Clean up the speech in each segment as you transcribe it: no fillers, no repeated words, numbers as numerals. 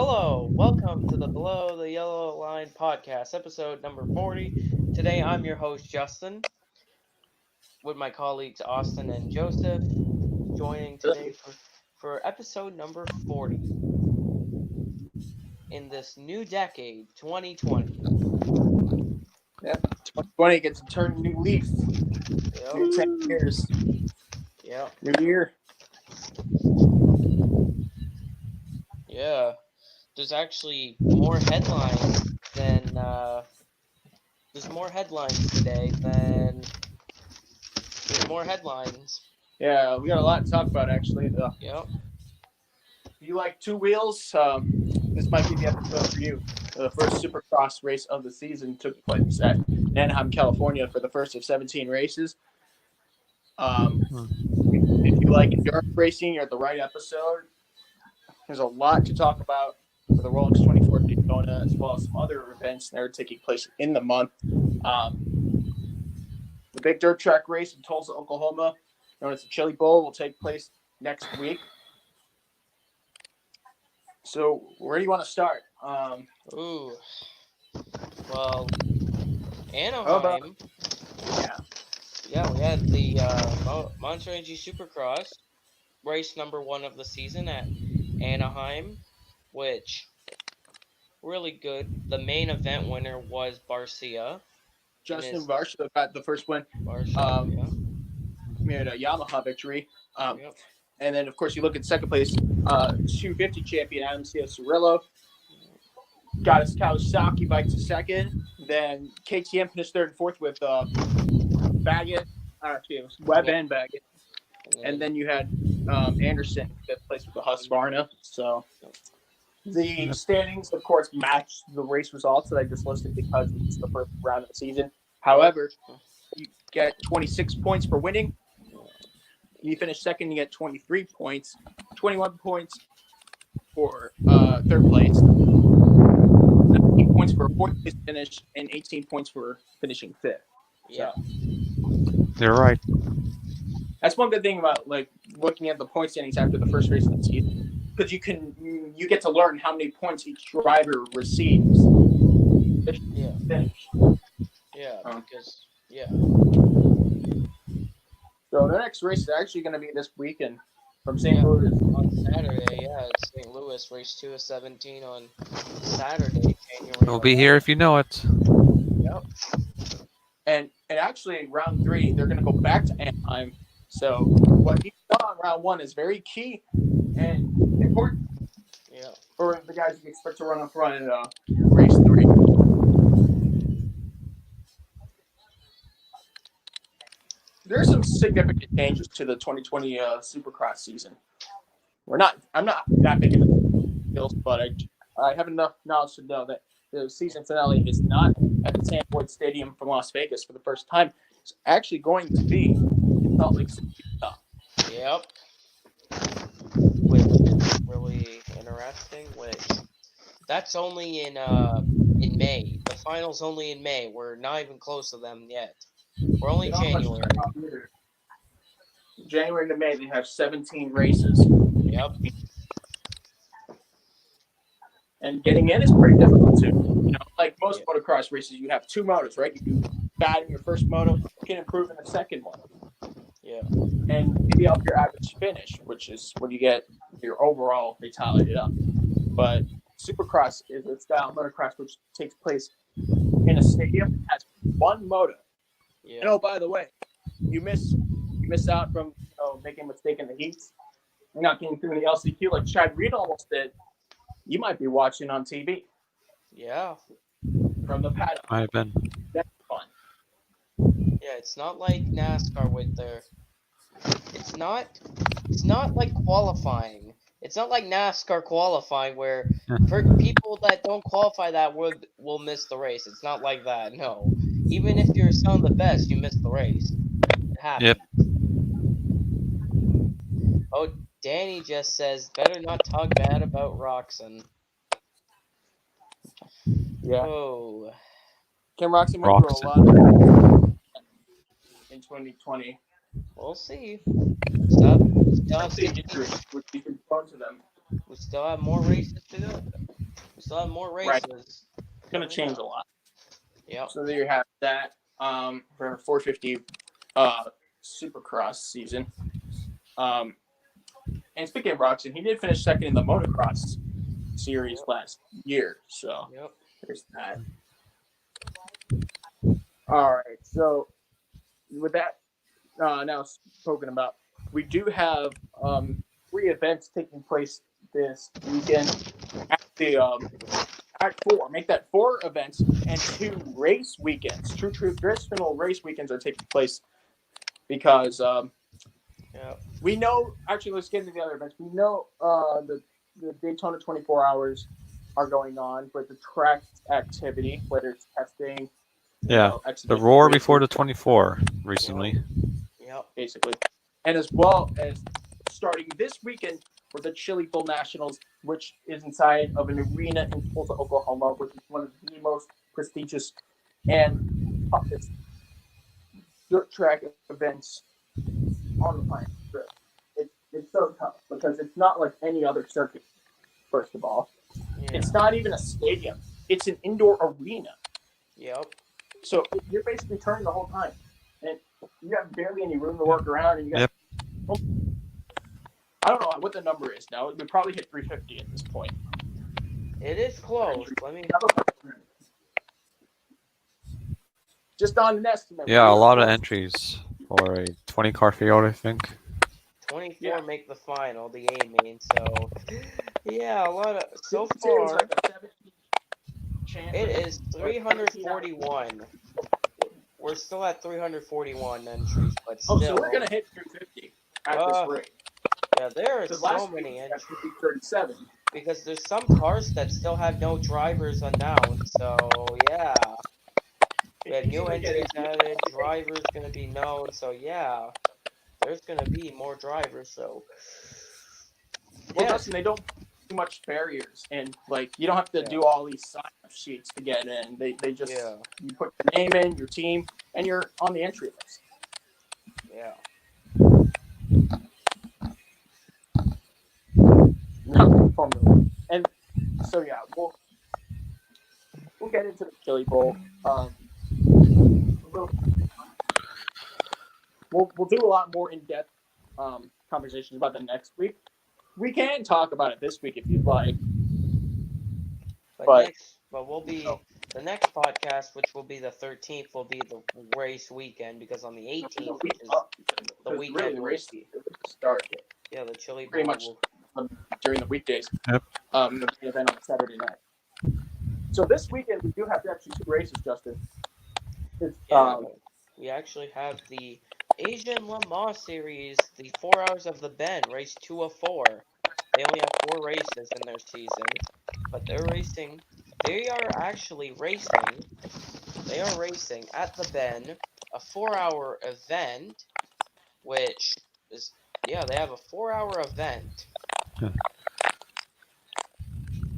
Hello, welcome to the Below the Yellow Line podcast, episode number 40. Today I'm your host, Justin, with my colleagues Austin and Joseph, joining today for episode number 40 in this new decade, 2020. Yeah, 2020 gets to turn a new leaf. Yep, New 10 years. yep, New year. yeah. There's actually more headlines than, there's more headlines today than, there's more headlines. Yeah, we got a lot to talk about, actually. Yep, If you like two wheels, this might be the episode for you. The first Supercross race of the season took place at Anaheim, California for the first of 17 races. If you like endurance racing, you're at the right episode. There's a lot to talk about for the Rolex 24 Daytona, as well as some other events that are taking place in the month. The big dirt track race in Tulsa, Oklahoma, known as the Chili Bowl, will take place next week. So, where do you want to start? ooh, well, How about Anaheim. yeah? Yeah, we had the Monster Energy Supercross race number 1 of the season at Anaheim, which really good. The main event winner was Barcia. Justin Varsha got the first win. Barcia, yeah, We had a Yamaha victory. yep. And then, of course, you look at second place, 250 champion Adam Cianciarulo. Got his Kawasaki bike to second. Then KTM finished third and fourth with Baggett. Actually, it was Webb and Baggett. And then you had Anderson fifth place with the Husqvarna. So the standings, of course, match the race results that I just listed because it's the first round of the season. However, you get 26 points for winning. You finish second, you get 23 points. 21 points for third place. 19 points for a fourth place finish, and 18 points for finishing fifth. Yeah. So You're right. that's one good thing about like looking at the point standings after the first race of the season, because you get to learn how many points each driver receives. Yeah. Finish. Yeah, because yeah. So the next race is actually going to be this weekend from St. Louis on Saturday. Yeah, it's St. Louis race 2 of 17 on Saturday, January. We'll be here if you know it. Yep. And actually, round 3, they're going to go back to Anaheim. So what you saw in round 1 is very key and important. Yeah. For the guys you expect to run up front in race 3. There's some significant changes to the 2020 Supercross season. I'm not that big into skills, but I have enough knowledge to know that the season finale is not at the Sanford Stadium from Las Vegas for the first time. It's actually going to be in Salt Lake City, Utah. Yep. Which is really interesting. Which that's only in May. The final's only in May. We're not even close to them yet. We're only January. January to May, they have 17 races. Yep. And getting in is pretty difficult too. You know, like most motocross races, you have 2 motos, right? You do bad in your first moto, you can improve in the second one. Yeah. And maybe up your average finish, which is when you get your overall fatality up. But Supercross is a style of motocross which takes place in a stadium, has 1 moto. Yeah. And oh, by the way, you miss out from making a mistake in the heats. You're not getting through the LCQ like Chad Reed almost did. You might be watching on TV. Yeah. From the paddock. I've been. That's fun. Yeah, it's not like NASCAR with their. It's not like qualifying. It's not like NASCAR qualifying where for people that don't qualify that will miss the race. It's not like that. No. Even if you're some of the best, you miss the race. It happens. Yep. Oh, Danny just says better not talk bad about Roxon. Yeah. Oh. Kim Roxon went through a lot of in 2020. We'll see. Stop. Injuries, which you can prone to them. We still have more races to go. still have more Right. races. It's going to change a lot. Yep. So there you have that for 450 Supercross season. And speaking of Roczen, he did finish second in the motocross series last year. So Yep. there's that. All right. So with that now spoken about, we do have 3 events taking place this weekend. Actually, Act 4. Make that 4 events and 2 race weekends. True traditional race weekends are taking place because Yep. we know. Actually, let's get into the other events. We know the Daytona 24 hours are going on, but the track activity, whether it's testing, Yeah. The exhibition Roar racing, before the 24 recently. Yep. basically, and as well as starting this weekend for the Chili Bowl Nationals, which is inside of an arena in Tulsa, Oklahoma, which is one of the most prestigious and toughest dirt track events on the planet. It's so tough because it's not like any other circuit. First of all, Yeah. it's not even a stadium; it's an indoor arena. Yep. So you're basically turning the whole time, and you have barely any room to work around. And you got, I don't know what the number is now. We probably hit 350 at this point. It is close. Let me. Just on an estimate. Yeah, a lot of entries for a 20-car field, I think. 24 make the final, the A main. So, yeah, a lot of. So It's far, like a 17 chance. it is 341. We're still at 341 entries, but still. Oh, so we're gonna hit 350 at this rate. Yeah, there are Because so last many week entries. 37. Because there's some cars that still have no drivers announced. So, yeah. We have new entries added. Drivers gonna be known. So, yeah. There's gonna be more drivers. So, Well, yeah. Dustin, they don't do much barriers, and like you don't have to do all these sign-up sheets to get in. They just you put your name in, your team, and you're on the entry list. Yeah. No, Formula. And so yeah, we'll get into the Chili Bowl. We'll do a lot more in-depth conversations about the next week. We can talk about it this week if you'd like. But we'll be the next podcast, which will be the 13th, will be the race weekend because on the 18th, which is the weekend, really the race start. Yeah, the Chili Bowl pretty much during the weekdays. Yep. The event on Saturday night. So this weekend we do have actually 2 races, Justin. We actually have the Asian Le Mans Series, the 4 Hours of the Bend, race 2 of 4. They only have 4 races in their season, but they're racing. They are actually racing. They are racing at the Bend, a 4-hour event, which is they have a 4-hour event.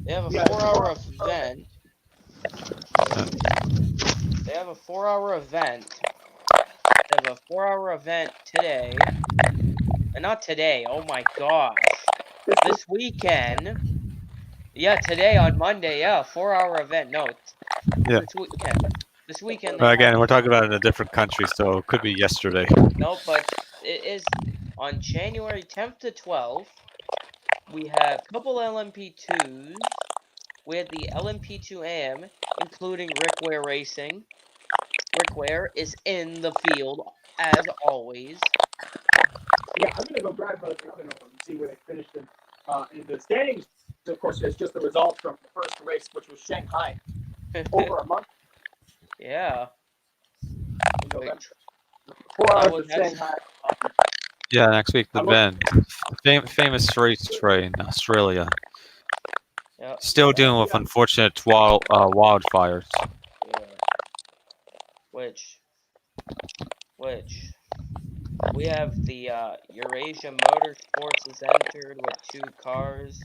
They have a 4-hour event. They have a 4-hour event. They have a 4-hour event today. And not today. Oh my gosh. This weekend. Yeah, today on Monday. Yeah, 4-hour event. No. Yeah. This weekend. But again, we're talking about in a different country, so it could be yesterday. No, but it is on January 10th to 12th. We have a couple LMP2s. We had the LMP2 AM, including Rick Ware Racing. Rick Ware is in the field, as always. Yeah, I'm going to go grab both of them and see where they finished in the standings. Of course, it's just the result from the first race, which was Shanghai, over a month. Yeah. 4 hours of Shanghai. Yeah, next week, the Bend. Famous racetrack in Australia. Yep. Still dealing with unfortunate wildfires. Yeah. Which we have the Eurasia Motorsports is entered with 2 cars.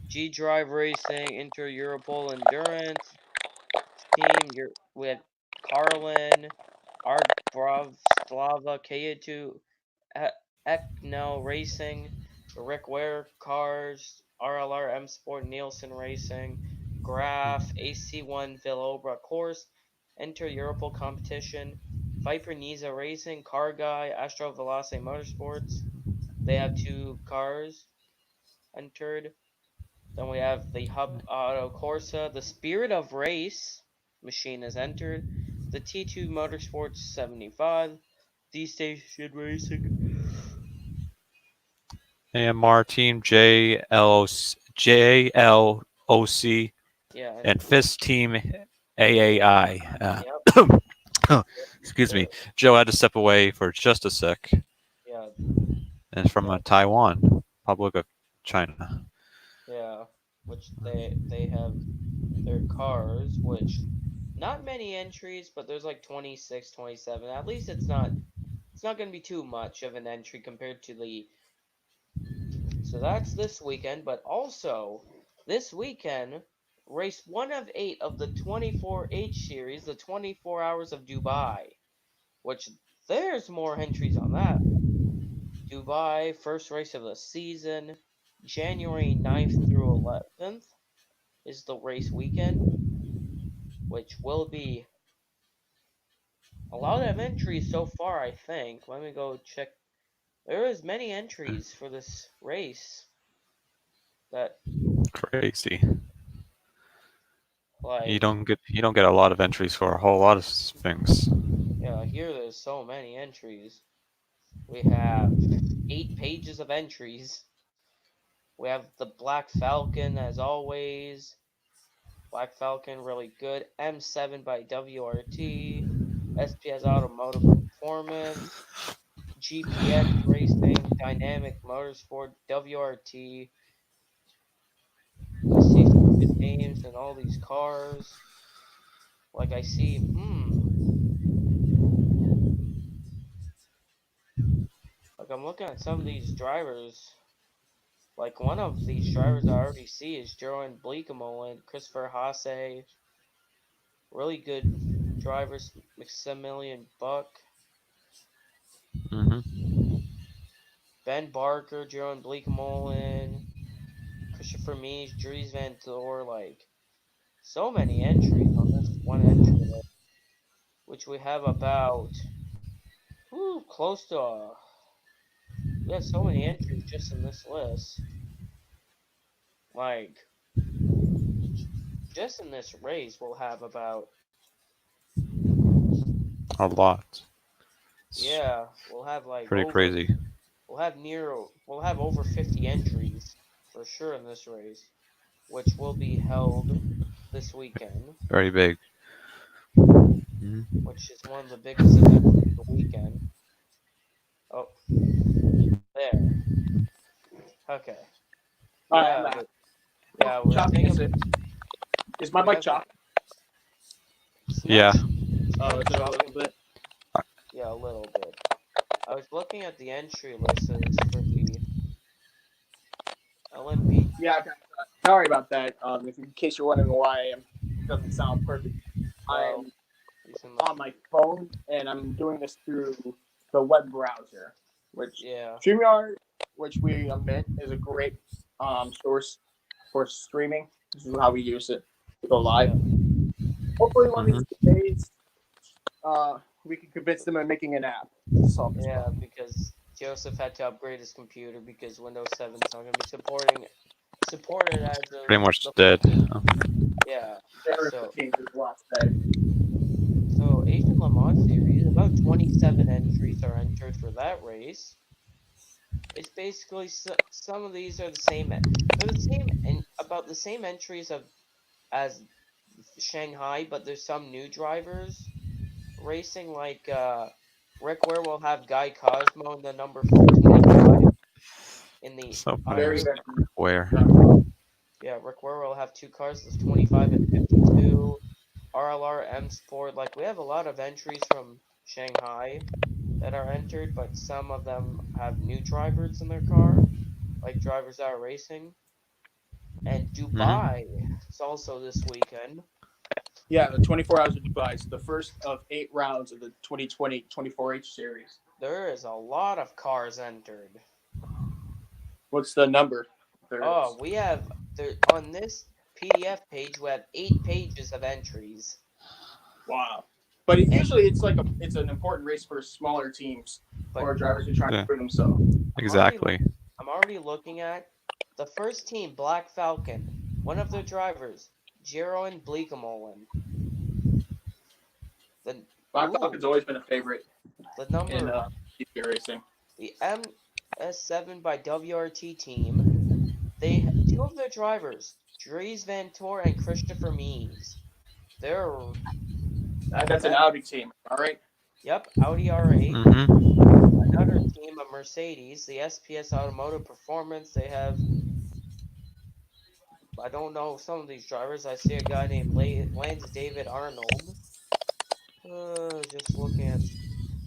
G-Drive Racing, Inter-Europol Endurance Team. We have Carlin, Art Bratislava, K2, Ekno Racing, Rick Ware Cars, RLR M Sport Nielsen Racing, Graf, AC1 Villobra Course, Enter Europol Competition, Viper Niza Racing, Car Guy, Astro Veloce Motorsports. They have 2 cars entered. Then we have the Hub Auto Corsa, the Spirit of Race machine is entered. The T2 Motorsports 75, D Station Racing. AMR Team JLOC Yeah, and FIST Team AAI. yep, Excuse me. Joe had to step away for just a sec. yeah, And it's from Taiwan, Republic of China. yeah. Which they have their cars, which not many entries, but there's like 26, 27. At least it's not going to be too much of an entry compared to the. So that's this weekend, but also this weekend, race 1 of 8 of the 24H series, the 24 Hours of Dubai, which there's more entries on that. Dubai, first race of the season, January 9th through 11th is the race weekend, which will be a lot of entries so far, I think. Let me go check. There is many entries for this race that Crazy. like You don't get a lot of entries for a whole lot of things. yeah, here there's so many entries. We have 8 pages of entries. We have the Black Falcon as always. Black Falcon really good. M7 by WRT. SPS Automotive Performance. GPX Racing, Dynamic Motorsport, WRT. I see some good names in all these cars. Like I see, like I'm looking at some of these drivers. Like one of these drivers I already see is Jeroen Bleekemolen, Christopher Haase. Really good drivers, Maximilian Buck, Mm-hmm. Ben Barker, Jeroen Bleekemolen, Christopher Mies, Dries Van Door. Like so many entries on this one entry list, which we have about close to we have so many entries just in this list. Like just in this race we'll have about A lot. yeah, we'll have like Pretty over crazy. we'll have over 50 entries for sure in this race, which will be held this weekend, Very big. Mhm. which is one of the biggest events of the weekend. Oh, there. Okay. All right, Yeah, I'm back. but yeah, we're Choppy, thinking is it? Is my we mic have choppy? it's Yeah. not- it's Oh, not is it a choppy. little bit? Yeah, a little bit. I was looking at the entry lists for the LMP. Yeah, okay. Sorry about that. If in case you're wondering why it doesn't sound perfect, Well, I'm using on my phone and I'm doing this through the web browser, which yeah, StreamYard, which we admit is a great source for streaming. This is how we use it to go live. Hopefully, one of these days, we can convince them of making an app to solve this yeah, problem. because Joseph had to upgrade his computer because Windows 7 is not going to be supported as of Pretty much the dead. 14th. Yeah. There So changes lots today. so Asian Le Mans series, about 27 entries are entered for that race. It's basically some of these are the same. They're the same and about the same entries of as Shanghai, but there's some new drivers racing. Like Rick Ware will have Guy Cosmo in the number 25 in the So funny. Very Iron. good. Where? Yeah, Rick Ware will have 2 cars. There's 25 and 52. RLR M Sport. Like we have a lot of entries from Shanghai that are entered, but some of them have new drivers in their car, like drivers that are racing. And Dubai is also this weekend. Yeah, the 24 Hours of Dubai is the first of 8 rounds of the 2020 24H series. There is a lot of cars entered. What's the number? Oh, we have there on this PDF page who have 8 pages of entries. Wow. But usually it's an important race for smaller teams But- or drivers who try Yeah. to prove themselves. Exactly. I'm already looking at the first team, Black Falcon. One of their drivers, Jeroen Bleekemolen. Black Falcon's always been a favorite The in number, GP racing. the MS7 by WRT team. Two of their drivers, Dries Van Tor and Christopher Mees. They're That's an Audi team, all right? Yep, Audi R8. Mm-hmm. Another team of Mercedes, the SPS Automotive Performance. They have, I don't know some of these drivers. I see a guy named Lance David Arnold. Just looking at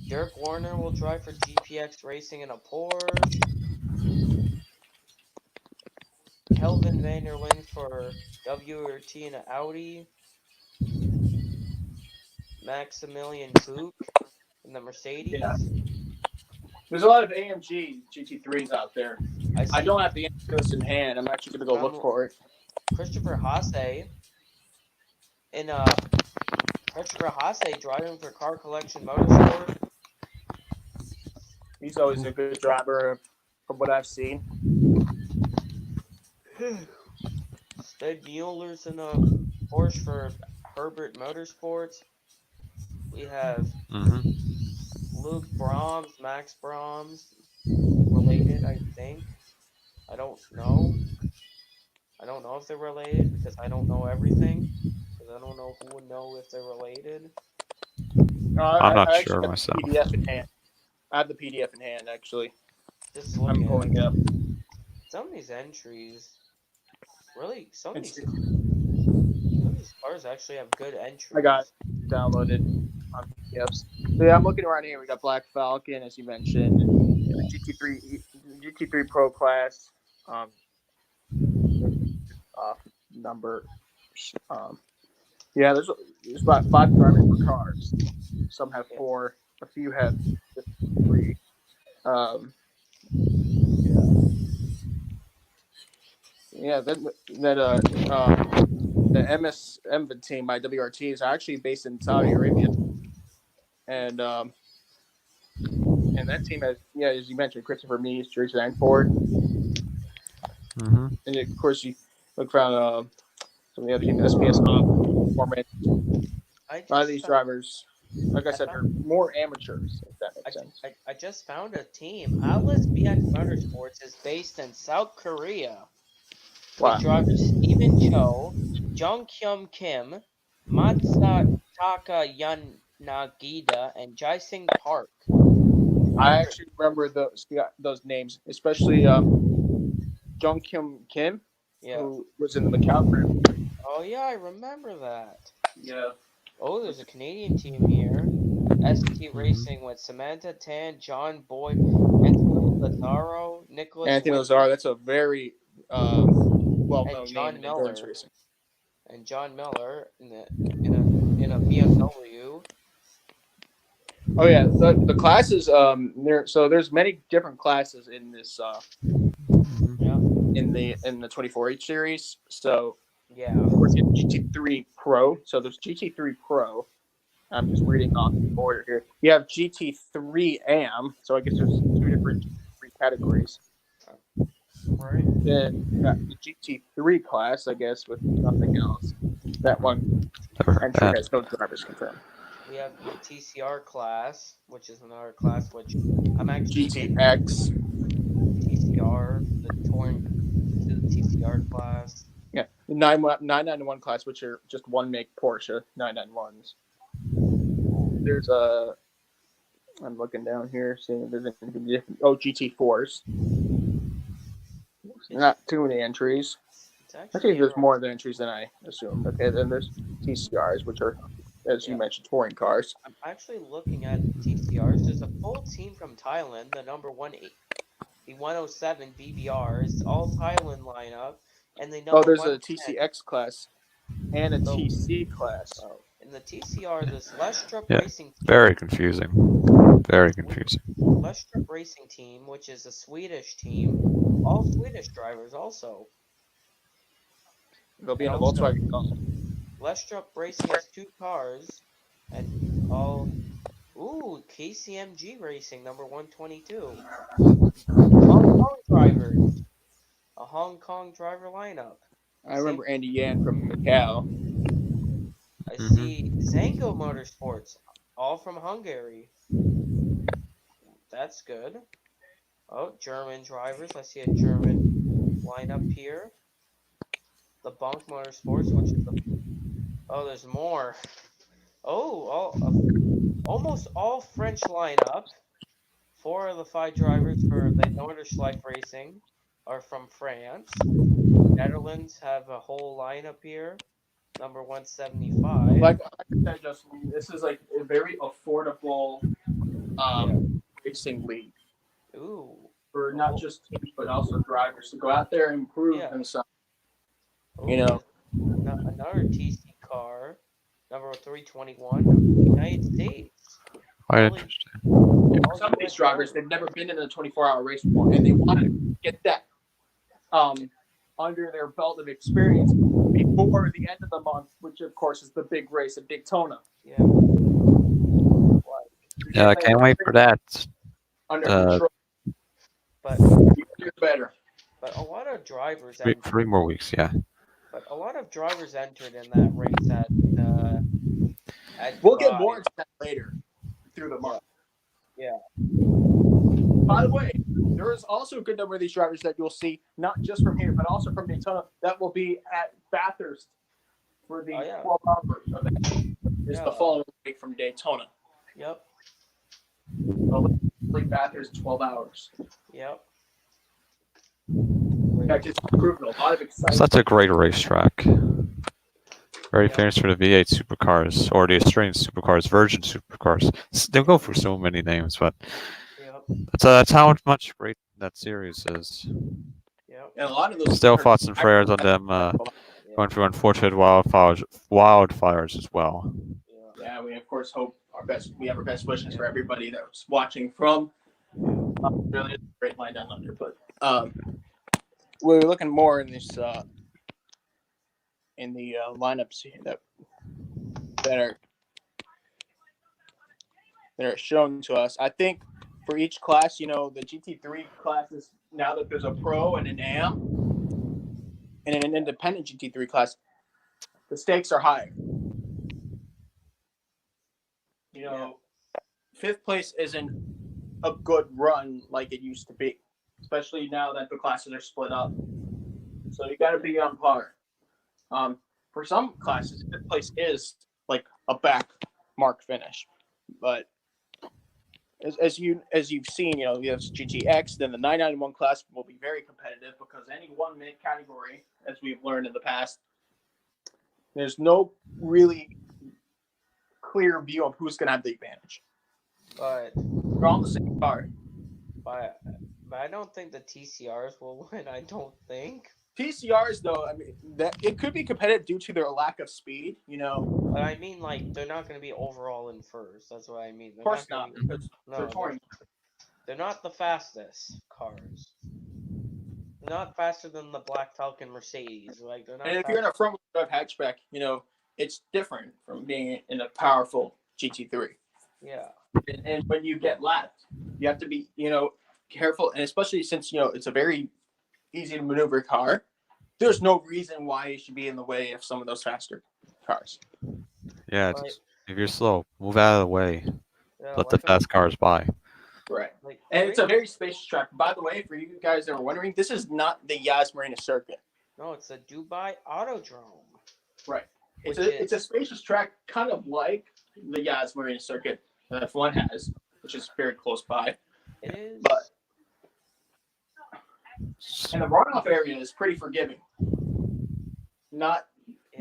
Dirk Warner will drive for GPX Racing in a Porsche. Kelvin van der Linde for WRT in an Audi. Maximilian Kook in the Mercedes. Yeah. There's a lot of AMG GT3s out there. I see I don't have the list in hand. I'm actually going to go look for it. Christopher Haase in Christopher Haase driving for Car Collection Motorsport. He's always a good driver from what I've seen. Sted Mueller's in a Porsche for Herbert Motorsports. We have Mm-hmm. Luke Brahms, Max Brahms, related, I think. I don't know. I don't know if they're related because I don't know everything. Because I don't know who would know if they're related. I'm not I sure actually myself. have the PDF in hand. I have the PDF in hand, actually. Just I'm looking pulling it at up. some of these entries. Really, some of It's- these cars actually have good entries. I got it downloaded on PDFs. So yeah, I'm looking around here. We got Black Falcon, as you mentioned, GT3 Pro class, number. Yeah, there's about 5 drivers per cars. Some have 4. A few have just 3. Yeah, the MSM team by WRT is actually based in Saudi Arabia, and that team has, yeah, as you mentioned, Christopher Mees, Teresa Langford, Mm-hmm. and of course you look around some of the other teams, SPS Performance. A lot of these drivers, like I said, are more amateurs, if that makes sense. I just found a team. Atlas BX Motorsports is based in South Korea. Wow. With drivers Stephen Cho, Jung Kyum Kim, Matsutaka Yanagida, and Jaising Park. I actually remember those names, especially Jung Kyum Kim, who was in the Macau Grand Prix. Oh yeah, I remember that. Yeah. Oh, there's a Canadian team here. ST Racing with Samantha Tan, John Boyd, Anthony Lazaro, Nicholas Anthony Whitney, Lazaro, that's a very well-known John name in Miller. endurance racing. and John Miller in a BMW. Oh yeah, the classes. There's many different classes in this. In the 24H series. So Yeah. of course you have GT3 Pro. So there's GT3 Pro. I'm just reading off the order here. You have GT3 AM. So I guess there's 2 different GT3 categories. Right. Then you got the GT3 class, I guess, with nothing else. That one entry has no drivers confirmed. We have the TCR class, which is another class which I'm actually GTX. TCR, the TCR class. Yeah, the 991 class, which are just one make Porsche 991s. There's I'm looking down here, seeing if there's anything different. Oh, GT4s. Not too many entries. Actually, there's more than entries than I assumed. Okay, then there's TCRs, which are, as you mentioned, touring cars. I'm actually looking at TCRs. There's a full team from Thailand, the number 107 BBR. It's all Thailand lineup. And the number there's a TCX class and a TC class. In the TCR, this Lestrup Yeah, Racing team. very confusing. Very confusing. Lestrup Racing Team, which is a Swedish team. All Swedish drivers also. They'll be in a And also, Volkswagen Golf. Lestrup Racing has 2 cars, and all. Ooh, KCMG Racing number 122. Hong Kong drivers. A Hong Kong driver lineup. I remember Andy Yan from Macau. I Mhm. see Zango Motorsports, all from Hungary. That's good. Oh, German drivers. I see a German lineup here. The Bonk Motorsports, which is the. Oh, there's more. Oh, almost all French lineup. 4 of the 5 drivers for the Norderschleife Racing are from France. Netherlands have a whole lineup here. Number 175. Like I said, Justin, this is like a very affordable racing league Ooh. for not just teams but also drivers to go out there and prove Yeah. themselves. Ooh, You know. another TC car, number 321, United States. Quite All interesting. Some of these drivers, they've never been in a 24-hour race before, and they want to get that under their belt of experience before the end of the month, which of course is the big race at Daytona. Yeah. Yeah, I can't wait for that. Under control. But You're better. a lot of drivers Three more weeks, yeah. But a lot of drivers entered in that race at We'll get Dubai. more into that later through the month. Yeah. By the way, there is also a good number of these drivers that you'll see, not just from here, but also from Daytona, that will be at Bathurst for the 12-hour event. Is the following week from Daytona. Yep. Bathurst 12 hours. Yep. In fact, it's proven a lot of excitement. Such a great racetrack. Very famous for the V8 supercars or the Australian supercars, Virgin supercars. They'll go for so many names, but that's how much great that series is. Yep. And a lot of those still thoughts and prayers on them going through unfortunate wildfires as well. Yeah, we of course hope we have our best wishes for everybody that's watching from Australia. Great line down under, but we're looking more in this in the lineups that are shown to us. I think for each class, the GT3 classes, now that there's a pro and an AM and an independent GT3 class, the stakes are higher. Fifth place isn't a good run like it used to be, especially now that the classes are split up. So you got to be on par. For some classes, fifth place is like a back mark finish, but as you've seen, you have GTX, then the 991 class will be very competitive because any 1 minute category, as we've learned in the past, there's no really clear view of who's going to have the advantage. But they're all the same car. But I don't think the TCRs will win. I don't think. TCRs, though, I mean, that it could be competitive due to their lack of speed, But I mean, like, they're not going to be overall in first. That's what I mean. Of course not. They're not the fastest cars. They're not faster than the Black Falcon Mercedes. Like, they're not. And if you're in a front-wheel drive hatchback, it's different from being in a powerful GT3. Yeah. And when you get lapped, you have to be, careful, and especially since it's a very easy to maneuver car. There's no reason why you should be in the way of some of those faster cars. Yeah, if you're slow, move out of the way. Let the fast cars by. Right. And it's a very spacious track. By the way, for you guys that are wondering, this is not the Yas Marina circuit. No, it's the Dubai Autodrome. Right. It's a spacious track, kind of like the Yas Marina circuit that F1 has, which is very close by. It is. And the runoff area is pretty forgiving. Not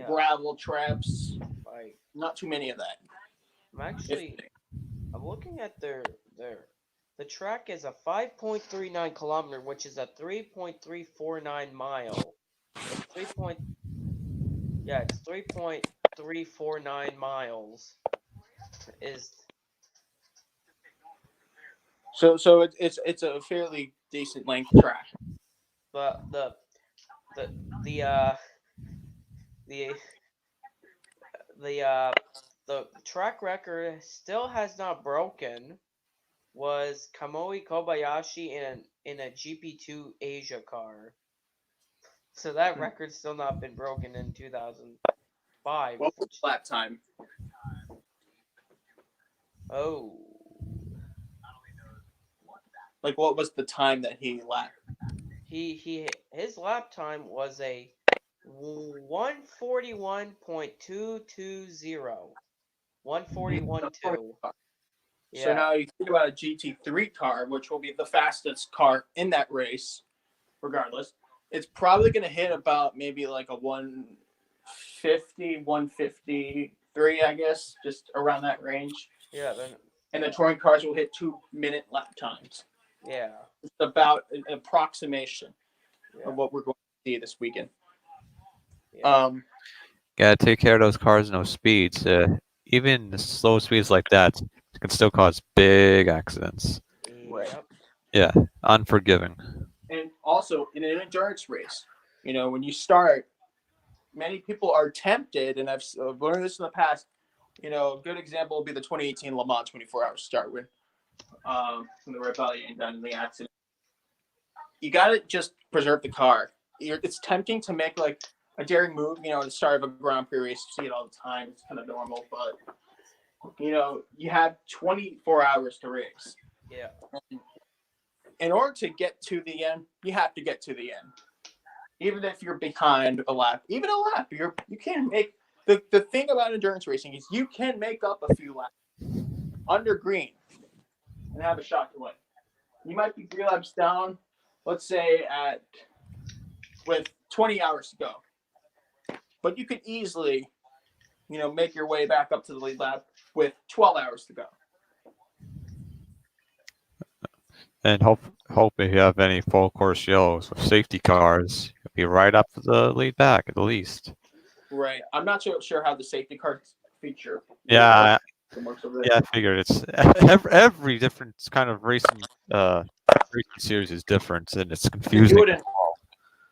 gravel traps. Like, not too many of that. I'm looking at their the track is a 5.39 kilometer, which is a 3.349 mile. It's 3.349 miles. So it's a fairly decent length track. But the the the track record still has not broken was Kamui Kobayashi in a GP2 Asia car. So that record's still not been broken in 2005. What was lap time? Oh, Like, what was the time that he lapped? his lap time was a 141.220. 141.2. Yeah. So now you think about a GT3 car, which will be the fastest car in that race, regardless. It's probably going to hit about maybe like a 150, 153, I guess, just around that range. Yeah. Then, And the touring cars will hit 2-minute lap times. yeah. It's about an approximation Yeah. of what we're going to see this weekend. Yeah. Gotta take care of those cars and those speeds. Even the slow speeds like that can still cause big accidents. Right. Yep. Unforgiving. And also in an endurance race, when you start, many people are tempted, and I've learned this in the past. A good example would be the 2018 Le Mans 24-hour start when the rebellion done in the accident. You got to just preserve the car. It's tempting to make like a daring move, at the start of a Grand Prix race. You see it all the time. It's kind of normal, but you have 24 hours to race. Yeah. In order to get to the end, you have to get to the end. Even if you're behind a lap, you can make the thing about endurance racing is you can make up a few laps under green and have a shot to win. You might be 3 laps down, let's say with 20 hours to go. But you could easily, make your way back up to the lead lap with 12 hours to go. And hope if you have any full course yellows with safety cars, you'll be right up to the lead back at the least. Right. I'm not so sure how the safety car feature. Yeah, works over there. yeah, I figured it's every different kind of racing series is different, and it's confusing.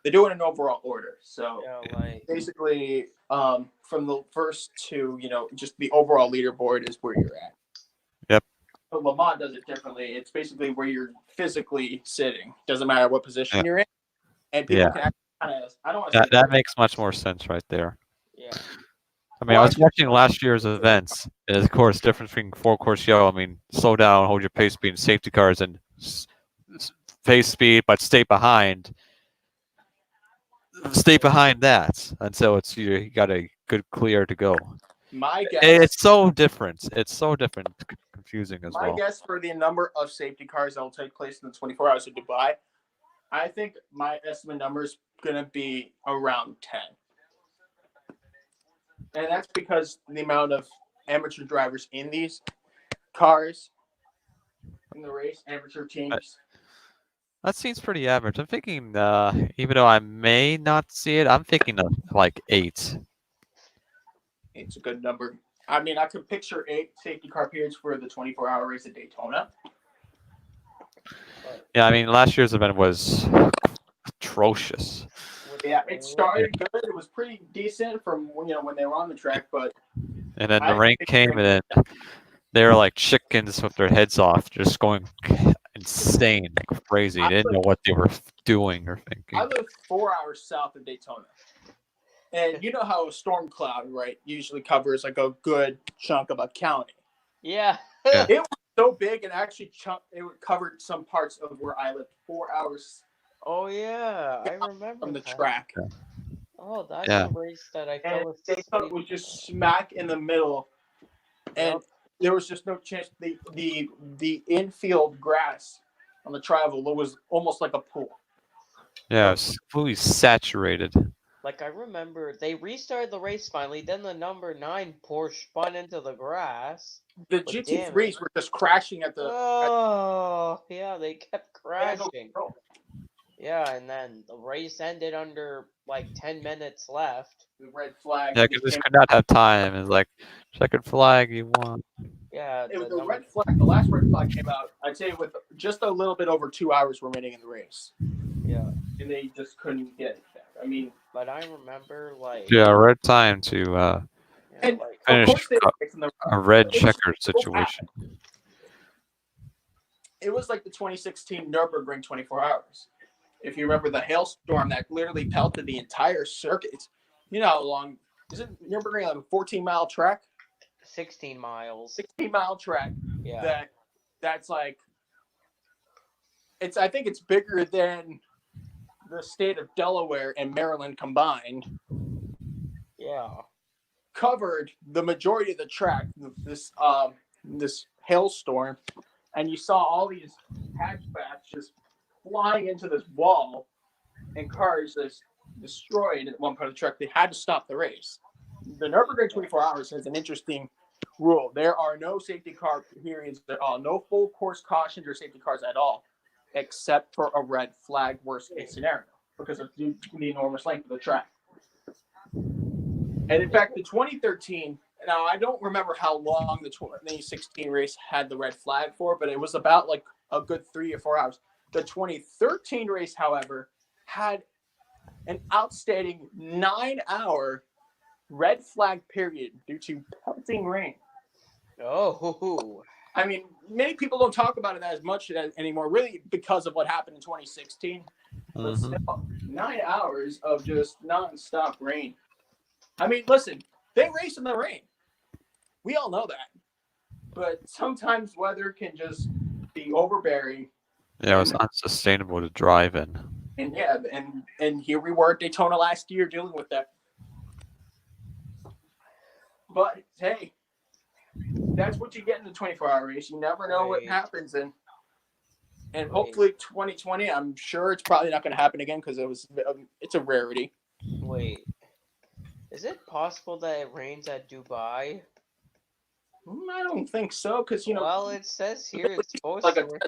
They do it in overall order. So Yeah, basically, from the first to, just the overall leaderboard is where you're at. Yep. But Le Mans does it differently. It's basically where you're physically sitting. Doesn't matter what position you're in. And people can kind of, I don't want to say that makes much more sense right there. Yeah. I mean, I was watching last year's events, and of course, difference between full course yellow. I mean, slow down, hold your pace speed, and safety cars, and pace speed, but stay behind. Stay behind that until you got a good clear to go. My guess. It's so different. It's so different, confusing as well. My guess for the number of safety cars that will take place in the 24 hours of Dubai, I think my estimate number is going to be around 10. And that's because the amount of amateur drivers in these cars in the race, amateur teams. That seems pretty average. I'm thinking, even though I may not see it, I'm thinking of like 8. It's a good number. I mean, I could picture 8 safety car periods for the 24-hour race at Daytona. Yeah, I mean, last year's event was atrocious. Yeah, it started good. It was pretty decent from when they were on the track, but and then the rain came, and then they were like chickens with their heads off, just going insane, crazy. They didn't know what they were doing or thinking. I live 4 hours south of Daytona, and you know how a storm cloud, right, usually covers like a good chunk of a county. Yeah. It was so big, and actually it covered some parts of where I lived. 4 hours. Oh yeah, I remember from the that. track. Oh, that's a race that I fell asleep. It was just smack in the middle, and there was just no chance. The infield grass on the travel was almost like a pool. Yeah, it was completely saturated. Like I remember, they restarted the race finally. Then the number 9 Porsche spun into the grass. The GT3s were just crashing at the. Yeah, they kept crashing. Yeah, and then the race ended under like 10 minutes left. The red flag. Yeah, because this could not have time. It's like, checkered flag, you won. Yeah, it was the red flag. The last red flag came out, I'd say, with just a little bit over 2 hours remaining in the race. Yeah. And they just couldn't get it back. I mean, but I remember like Yeah, right time to yeah, And like of finish course they were racing the a red It's checkered so situation. it was like the 2016 Nürburgring 24 hours. If you remember the hailstorm that literally pelted the entire circuit. You know how long isn't Nürburgring like a 14-mile track, 16 miles. 16-mile track Yeah. that's like I think it's bigger than the state of Delaware and Maryland combined. Yeah. Covered the majority of the track this hailstorm, and you saw all these hatchbacks just flying into this wall and cars just destroyed at one part of the track. They had to stop the race. The Nürburgring 24 hours has an interesting rule. There are no safety car periods at all, no full course cautions or safety cars at all, except for a red flag worst case scenario because of the enormous length of the track. And in fact, the 2013, now I don't remember how long the 2016 race had the red flag for, but it was about like a good 3 or 4 hours. The 2013 race, however, had an outstanding 9-hour red flag period due to pelting rain. Oh. I mean, many people don't talk about it as much anymore, really because of what happened in 2016. But still, 9 hours of just nonstop rain. I mean, listen, they race in the rain. We all know that. But sometimes weather can just be overbearing. Yeah, it was unsustainable to drive in. And yeah, and here we were at Daytona last year dealing with that. But hey, that's what you get in the 24-hour race. You never know what happens, and hopefully 2020. I'm sure it's probably not going to happen again because it's a rarity. Wait, is it possible that it rains at Dubai? I don't think so because Well, it says here it's supposed to.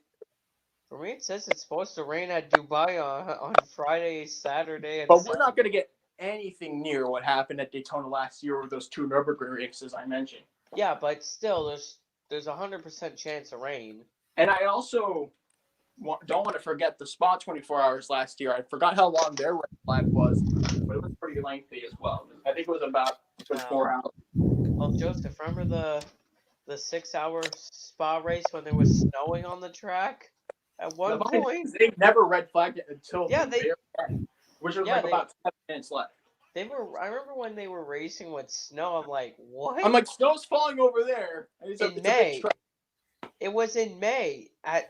For me, it says it's supposed to rain at Dubai on Friday, Saturday, and but we're not going to get anything near what happened at Daytona last year with those 2 Nürburgring races I mentioned. Yeah, but still, there's 100% chance of rain. And I also don't want to forget the Spa 24 hours last year. I forgot how long their red flag was, but it was pretty lengthy as well. I think it was about 4 hours. Well, Joseph, remember the 6-hour Spa race when there was snowing on the track? At one point, they never red flagged it until the very end, which was about 7 minutes left. I remember when they were racing with snow. I'm like, what? I'm like, snow's falling over there. In May. It was in May at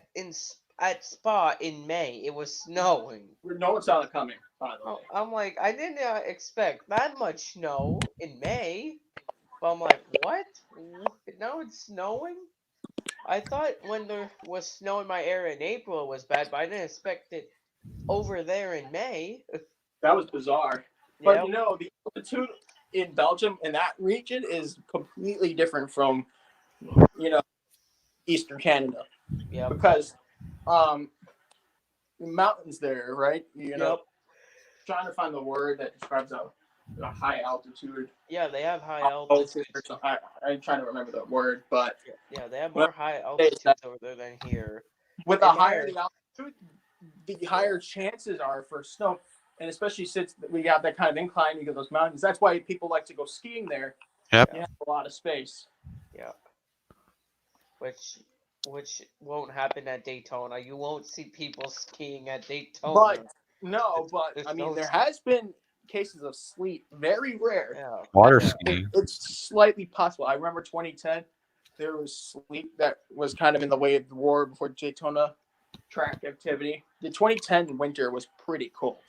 Spa in May. It was snowing. No one saw it coming. By the way, I'm like, I didn't expect that much snow in May. But I'm like, what? Now it's snowing? I thought when there was snow in my area in April it was bad, but I didn't expect it over there in May. That was bizarre. But the altitude in Belgium in that region is completely different from, Eastern Canada. Yeah. Because the mountains there, right? Trying to find the word that describes a high altitude. Yeah, they have high altitude. I'm trying to remember the word, but yeah, they have more high altitudes over there than here. With the higher the altitude, the higher chances are for snow, and especially since we got that kind of incline because of those mountains. That's why people like to go skiing there. Yep. You have a lot of space. Yeah. Which won't happen at Daytona. You won't see people skiing at Daytona. I mean, there has been cases of sleet, very rare. Yeah. Water skiing. It's slightly possible. I remember 2010, there was sleet that was kind of in the way of the war before Daytona track activity. The 2010 winter was pretty cold.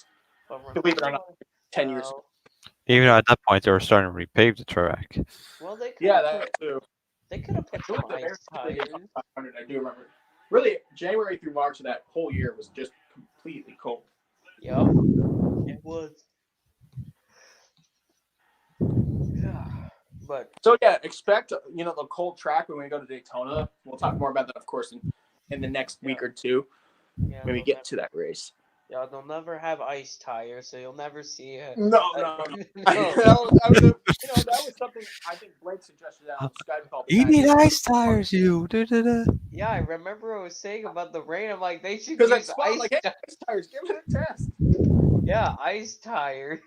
Believe it or not, 10 years ago. Even at that point, they were starting to repave the track. Well, that too. They could have put some ice tires. I do remember. Really, January through March of that whole year was just completely cold. Yep, it was. Yeah, but so expect the cold track when we go to Daytona. We'll talk more about that, of course, in the next week or two when we get to that race. Yeah, they'll never have ice tires, so you'll never see it. No. that was something I think Blake suggested on Skype call all the You time. need ice tires, you. Da-da-da. Yeah, I remember I was saying about the rain. I'm like, they should Because I use spot like, hey, ice tires, give it a test. Yeah, ice tire.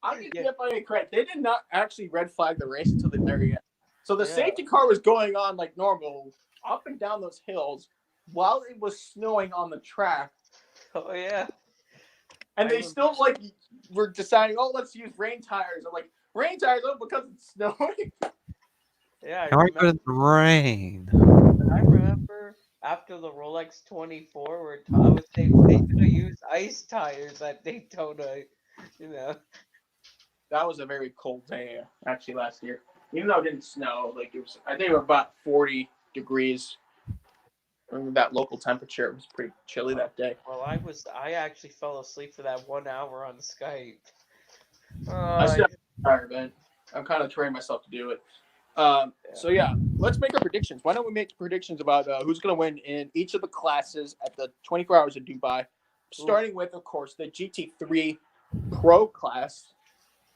I'll give Yeah. TFIA credit. They did not actually red flag the race until the very end. So the Yeah. safety car was going on like normal, up and down those hills, while it was snowing on the track. Oh yeah. And I they remember- still like were deciding, oh, let's use rain tires. I'm like, rain tires, oh, because it's snowing. Yeah, How are you going in the rain? I remember after the Rolex 24, where I was saying they should have used ice tires at Daytona. You know. That was a very cold day, actually, last year. Even though it didn't snow, like it was, I think it was about 40 degrees. That local temperature, it was pretty chilly that day. Well, I actually fell asleep for that 1 hour on Skype. I still tired, man. I'm kind of training myself to do it. So yeah, let's make our predictions. Why don't we make predictions about who's going to win in each of the classes at the 24 Hours of Dubai? Starting with, of course, the GT3 Pro class,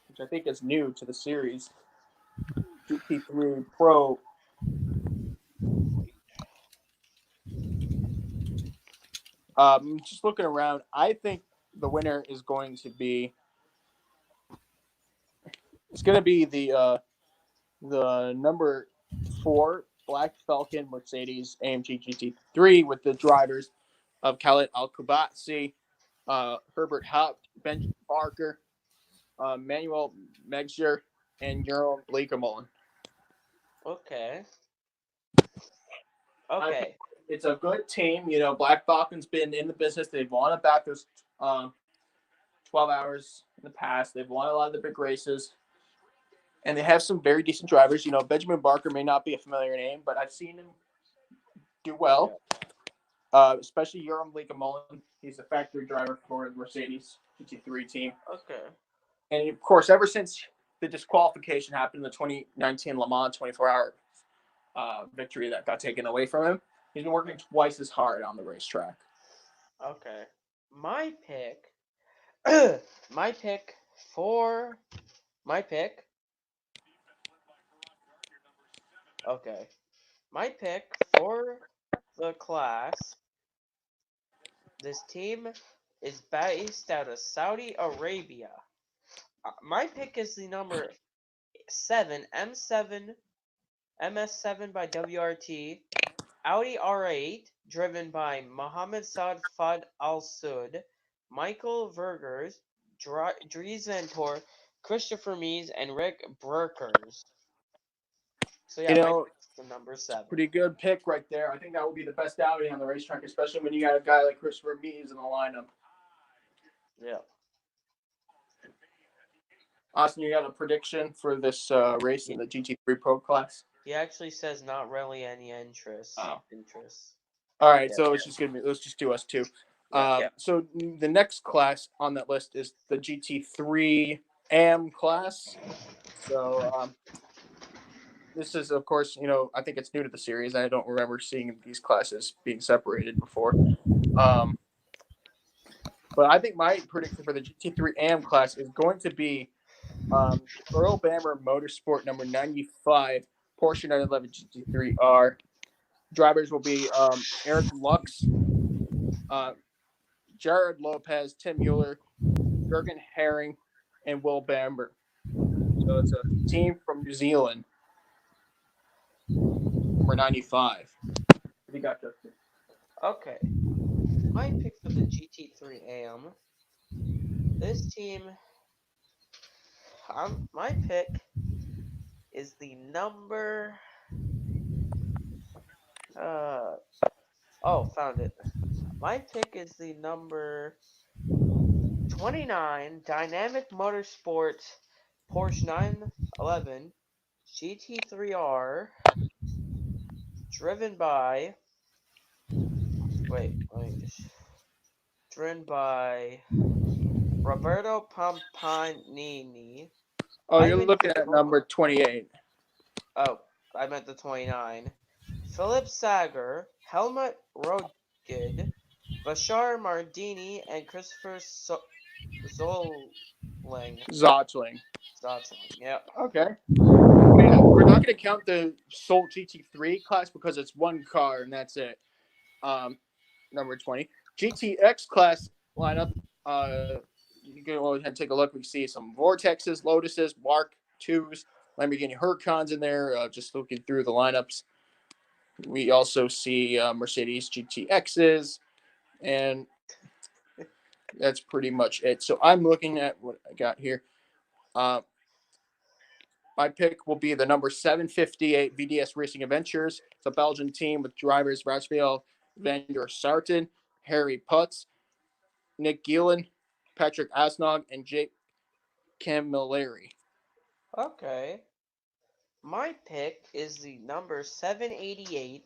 which I think is new to the series. GT3 Pro. Just looking around, I think the winner is going to be. It's going to be the number 4 Black Falcon Mercedes AMG GT3 with the drivers of Khaled Al-Kubatsi, Herbert Haupt, Benjamin Barker, Manuel Megzer, and Jeroen Bleekemolen. Okay. I Okay. think it's a good team. You know, Black Falcon's been in the business. They've won about those 12 hours in the past. They've won a lot of the big races. And they have some very decent drivers. You know, Benjamin Barker may not be a familiar name, but I've seen him do well. Especially Jeroen Bleekemolen. He's a factory driver for the Mercedes GT3 team. Okay. And of course, ever since the disqualification happened in the 2019 Le Mans 24-hour victory that got taken away from him, he's been working twice as hard on the racetrack. Okay. My pick. my pick for. My pick. Okay. My pick for the class. This team is based out of Saudi Arabia. My pick is the number 7 M7 MS7 by WRT Audi R8 driven by Mohammed Saad Fad Al Sud, Michael Vergers, Dries Vanthoor, Christopher Mies, and Rick Berkers. So yeah, You know, the number 7. pretty good pick right there. I think that would be the best Audi on the racetrack, especially when you got a guy like Christopher Mies in the lineup. Yeah. Austin, you got a prediction for this race in the GT3 Pro class? He actually says not really any interest. Oh. Interest. All right, Yeah. so let's just do us two. Yeah. So the next class on that list is the GT3 AM class. So this is, of course, you know, I think it's new to the series. I don't remember seeing these classes being separated before. But I think my prediction for the GT3 AM class is going to be Earl Bamber Motorsport number 95 Porsche 911 GT3R. Drivers will be Eric Lux, Jared Lopez, Tim Mueller, Jurgen Herring, and Will Bamber. So it's a team from New Zealand. Number 95. What do you got, Justin? Okay. My pick for the GT3 AM. This team. My pick is the number. Found it. My pick is the number 29 Dynamic Motorsports Porsche 911 GT3R driven by Roberto Pampanini. Oh, you're Ivan looking at number 28. Oh, I meant the 29. Philip Sager, Helmut Rodgid, Bashar Mardini, and Christopher Zotzling. Yeah. Okay. We're not going to count the Soul GT3 class because it's one car and that's it. Number 20. GTX class lineup. You can go ahead and take a look. We see some Vortexes, Lotuses, Mark IIs, Lamborghini Huracans in there. Just looking through the lineups. We also see Mercedes GTXs, and that's pretty much it. So I'm looking at what I got here. My pick will be the number 758 VDS Racing Adventures. It's a Belgian team with drivers Rasfael van der Sarten, Harry Putz, Nick Gielan, Patrick Asnog, and Jake Camilleri. Okay. My pick is the number 788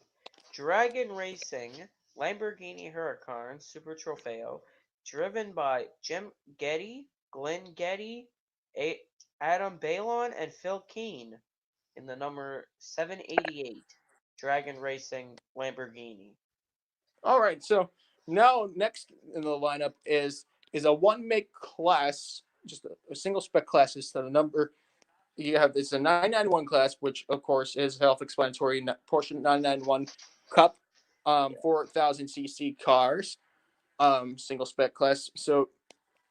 Dragon Racing Lamborghini Huracan Super Trofeo, driven by Jim Getty, Glenn Getty, Adam Balon, and Phil Keen in the number 788 Dragon Racing Lamborghini. All right, so now next in the lineup is a one make class, just a single spec class. Is the number you have. It's a 991 class, which of course is self-explanatory. Porsche 991 Cup, 4,000 cc cars, single spec class. So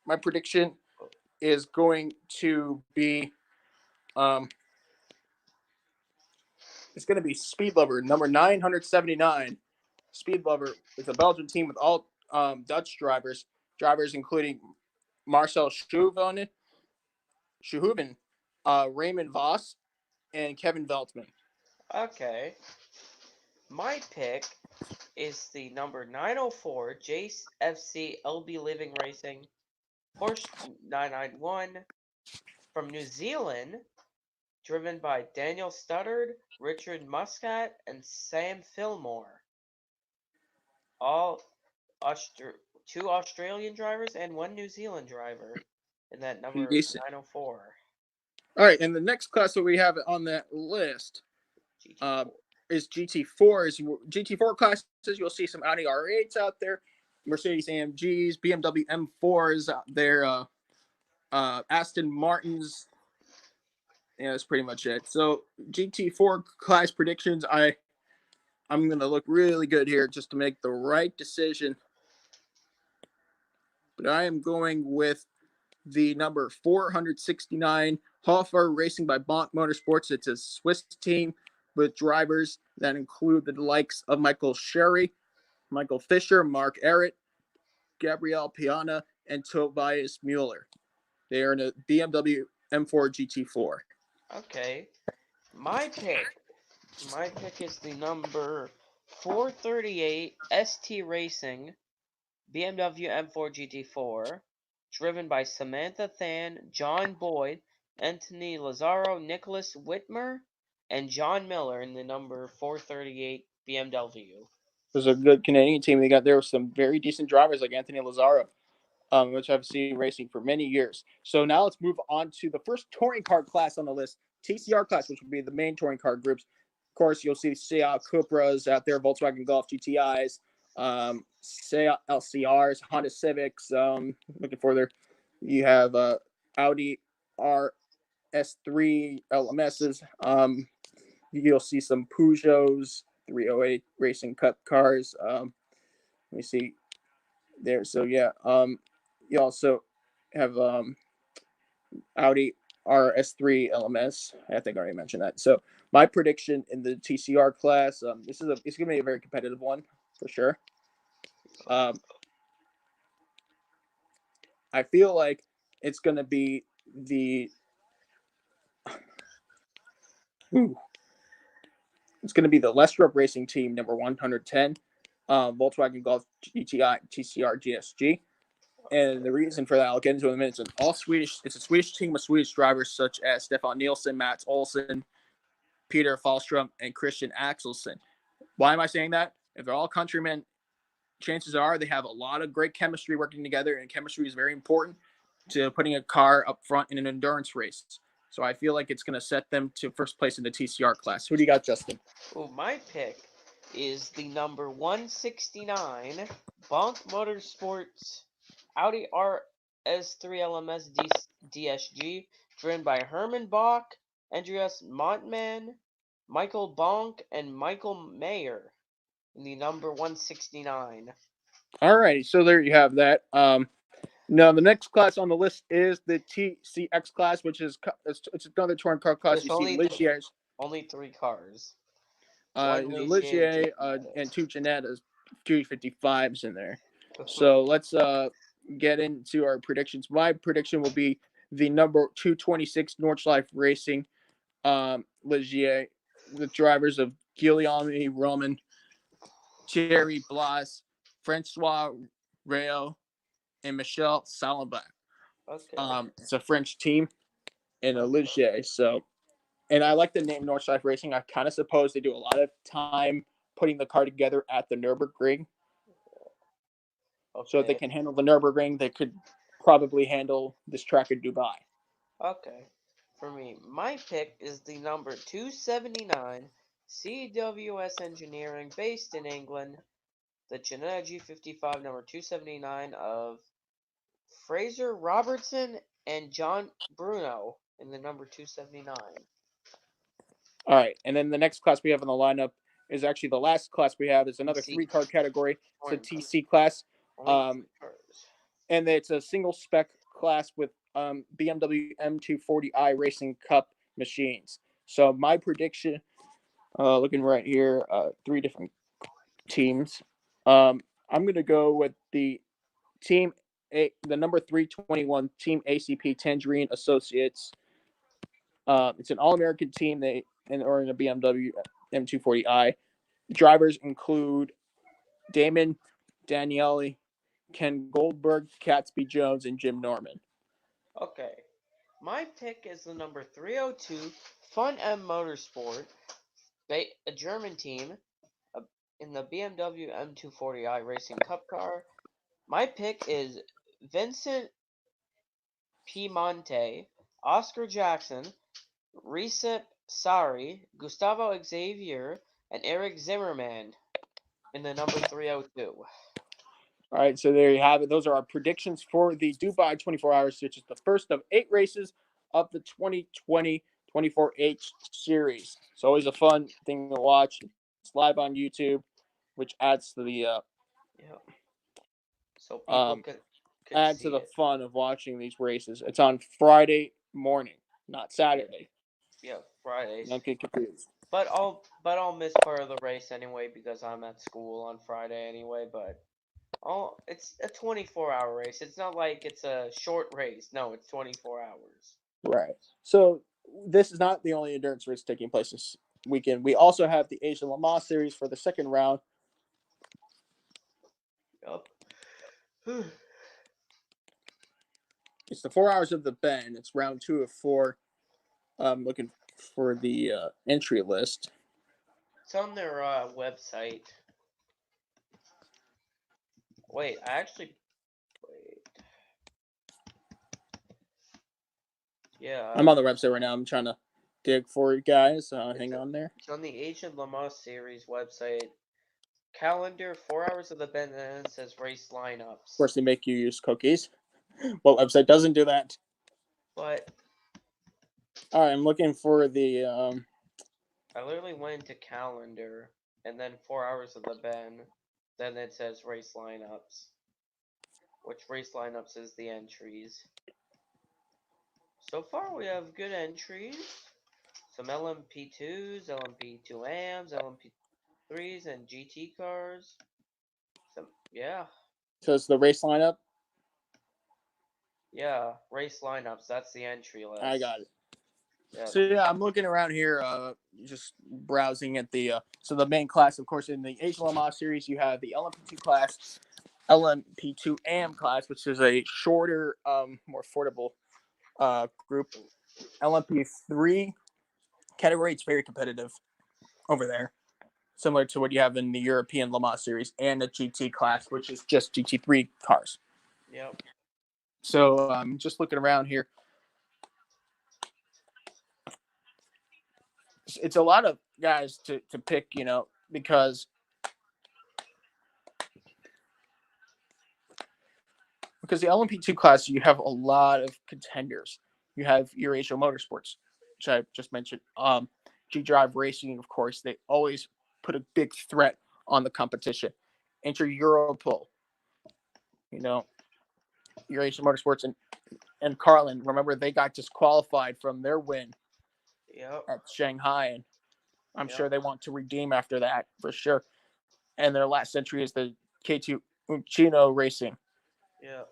my prediction is going to be, it's going to be Speed Lover number 979. Speed Lover is a Belgian team with all Dutch drivers including Marcel Schuven, Raymond Voss, and Kevin Veltman. Okay. My pick is the number 904 JFC LB Living Racing Porsche 991 from New Zealand, driven by Daniel Studdard, Richard Muscat, and Sam Fillmore. All two Australian drivers and one New Zealand driver in that number Decent. 904. All right, and the next class that we have on that list is GT4. GT4 classes, you'll see some Audi R8s out there, Mercedes AMGs, BMW M4s out there, Aston Martins. Yeah, that's pretty much it. So GT4 class predictions, I'm going to look really good here just to make the right decision. But I am going with the number 469 Hofer Racing by Bonk Motorsports. It's a Swiss team with drivers that include the likes of Michael Sherry, Michael Fisher, Mark Ehret, Gabriel Piana, and Tobias Mueller. They are in a BMW M4 GT4. Okay. My pick is the number 438 ST Racing BMW M4 GT4, driven by Samantha Than, John Boyd, Anthony Lazaro, Nicholas Whitmer, and John Miller in the number 438 BMW. There's a good Canadian team they got there with some very decent drivers like Anthony Lazaro, which I've seen racing for many years. So now let's move on to the first touring car class on the list, TCR class, which will be the main touring car groups. Of course, you'll see Seat Cupras out there, Volkswagen Golf GTIs, Seat LCRs, Honda Civics. Looking for there. You have Audi RS3 LMSs. You'll see some Peugeots 308 Racing Cup cars. Let me see there. So yeah, you also have Audi RS3 LMS. I think I already mentioned that. So my prediction in the TCR class, it's going to be a very competitive one for sure. I feel like it's going to be it's going to be the Lestrup Racing Team number 110, Volkswagen Golf GTI TCR GSG. And the reason for that, I'll get into in a minute. It's a Swedish team with Swedish drivers such as Stefan Nielsen, Mats Olsen, Peter Falstrom, and Christian Axelsen. Why am I saying that? If they're all countrymen, chances are they have a lot of great chemistry working together, and chemistry is very important to putting a car up front in an endurance race. So I feel like it's going to set them to first place in the TCR class. Who do you got, Justin? Oh, my pick is the number 169 Bonk Motorsports Audi RS3 LMS DSG, driven by Herman Bach, Andreas Montman, Michael Bonk, and Michael Mayer in the number 169. All right, so there you have that. Now the next class on the list is the TCX class, which is it's another touring car class. There's You see Ligiers, only 3 cars. One Ligier, and 2 Janettas, 255s in there. So let's get into our predictions. My prediction will be the number 226 Nordschleife Racing Ligier, the drivers of Guillaume Roman, Thierry Blas, Francois Rayo, and Michel Salenbach. Okay. It's a French team in a Ligier. So, and I like the name Nordschleife Racing. I kind of suppose they do a lot of time putting the car together at the Nürburgring. Okay. So if they can handle the Nürburgring, they could probably handle this track in Dubai. Okay. For me, my pick is the number 279 CWS Engineering, based in England. The Janetta G55 number 279 of Fraser Robertson and John Bruno in the number 279. All right, and then the next class we have in the lineup is actually the last class we have. Is another TC. 3-car category. It's a TC class, and it's a single spec class with BMW M240i Racing Cup machines. So my prediction, looking right here, 3 different teams. I'm going to go with the team the number 321 Team ACP Tangerine Associates. It's an all-American team. Or in a BMW M240i. Drivers include Damon Daniele, Ken Goldberg, Catesby Jones, and Jim Norman. Okay. My pick is the number 302 Fun M Motorsport, a German team in the BMW M240i Racing Cup car. My pick is Vincent Piemonte, Oscar Jackson, Recep Sari, Gustavo Xavier, and Eric Zimmerman in the number 302. All right, so there you have it. Those are our predictions for the Dubai 24 Hours, which is the first of 8 races of the 2020 24H series. It's always a fun thing to watch. It's live on YouTube, which adds to the so people could add to the fun of watching these races. It's on Friday morning, not Saturday. Yeah, Fridays. Don't get confused. But I'll miss part of the race anyway because I'm at school on Friday anyway. But it's a 24-hour race. It's not like it's a short race. No, it's 24 hours. Right. So this is not the only endurance race taking place this weekend. We also have the Asian Le Mans series for the second round. Yup. It's the 4 Hours of the Bend. It's round 2 of 4. I'm looking for the entry list. It's on their website. Wait. Yeah. I'm on the website right now. I'm trying to dig for you guys. Hang on there. It's on the Asian Le Mans series website. Calendar, 4 Hours of the Bend, and then it says race lineups. Of course, they make you use cookies. Well, website doesn't do that. But all right, I'm looking for the. I literally went into calendar and then 4 Hours of the Bend. Then it says race lineups. Which race lineups is the entries? So far, we have good entries. Some LMP2s, LMP2AMs, LMP3s, and GT cars. Yeah. So it's the race lineup? Yeah, race lineups. That's the entry list. I got it. Yeah. So yeah, I'm looking around here, just browsing at the so the main class, of course, in the Asian Le Mans series, you have the LMP2 class, LMP2 AM class, which is a shorter, more affordable group. LMP3 category, it's very competitive over there, similar to what you have in the European Le Mans series, and the GT class, which is just GT3 cars. Yep. So I'm just looking around here. It's a lot of guys to pick, because because the LMP2 class, you have a lot of contenders. You have Eurasia Motorsports, which I just mentioned. G Drive Racing, of course, they always put a big threat on the competition. Enter Europol, you know, Eurasia Motorsports and Carlin. Remember, they got disqualified from their win Yep. at Shanghai, and I'm Yep. sure they want to redeem after that for sure. And their last entry is the K2 Uncino Racing. Yep.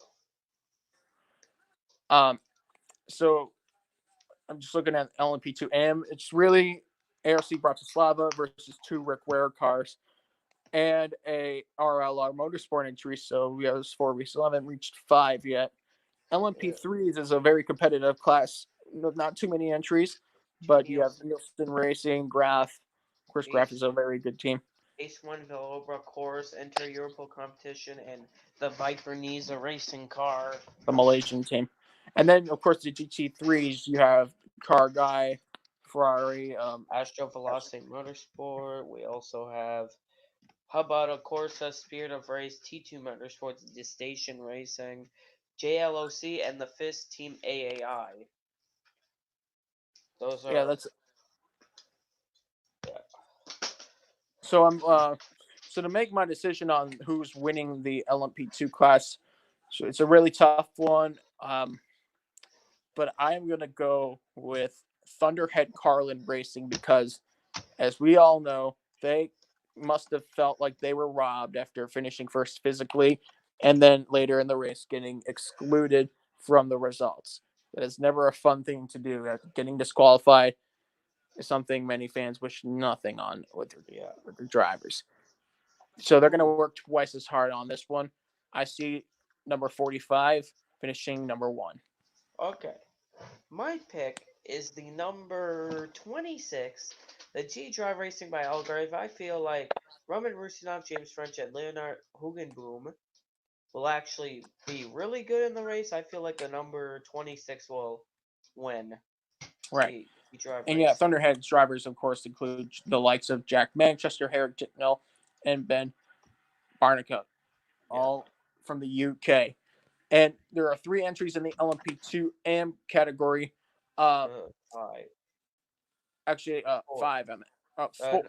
So I'm just looking at LMP2M. It's really ARC Bratislava versus 2 Rick Ware cars and a RLR Motorsport entry. So we have 4. We still haven't reached 5 yet. LMP3s is a very competitive class. Not too many entries, but you have Nielsen Racing, Graf. Of course, Graf is a very good team. Ace One Velobra Course Enter Europol competition, and the Viper Niza racing car. The Malaysian team. And then, of course, the GT3s, you have Car Guy, Ferrari, Astro Velocity Motorsport. We also have Hubata Corsa, Spirit of Race, T2 Motorsports, The Station Racing, JLOC, and the FIS Team AAI. Those are. yeah, that's. So so to make my decision on who's winning the LMP2 class, so it's a really tough one. But I am gonna go with Thunderhead Carlin Racing because, as we all know, they must have felt like they were robbed after finishing first physically, and then later in the race getting excluded from the results. That is never a fun thing to do. Getting disqualified is something many fans wish nothing on with their drivers. So they're going to work twice as hard on this one. I see number 45 finishing number 1. Okay. My pick is the number 26, the G Drive Racing by Algarve. I feel like Roman Rusinov, James French, and Leonard Hugenboom will actually be really good in the race. I feel like the number 26 will win. Right. G Drive And Racing. yeah, Thunderhead's drivers, of course, include the likes of Jack Manchester, Herrick Titnell, and Ben Barnicoat, all from the UK. And there are 3 entries in the LMP2M category. 5. Actually, 5. I mean,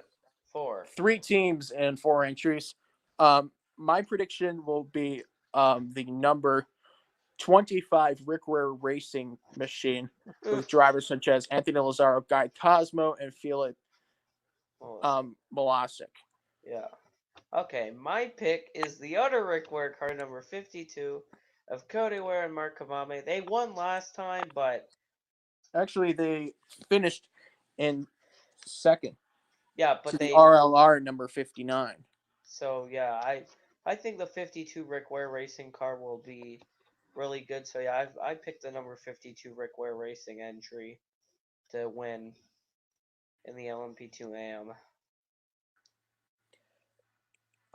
4. 3 teams and 4 entries. My prediction will be the number 25 Rick Ware Racing Machine with drivers such as Anthony Lazaro, Guy Cosmo, and Felix Molasic. Yeah. Okay, my pick is the other Rick Ware car, number 52, of Cody Ware and Mark Kamame. They won last time, but actually they finished in second. Yeah, but to they the RLR number 59. So yeah, I think the 52 Rick Ware Racing car will be really good. So yeah, I picked the number 52 Rick Ware Racing entry to win in the LMP2 AM.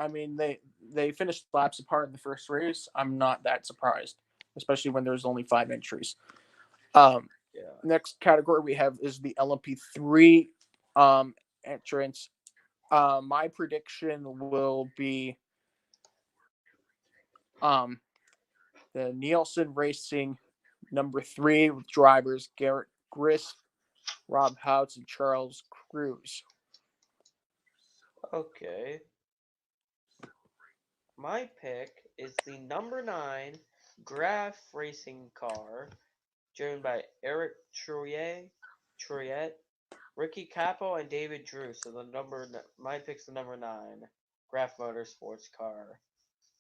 I mean, they finished laps apart in the first race. I'm not that surprised, especially when there's only 5 entries. Next category we have is the LMP3 entrance. My prediction will be the Nielsen Racing number 3 with drivers Garrett Grist, Rob Houts, and Charles Cruz. Okay. My pick is the number 9 Graf Racing car, driven by Eric Truiet, Ricky Capo, and David Drew. So my pick's the number 9 Graf Motorsports car.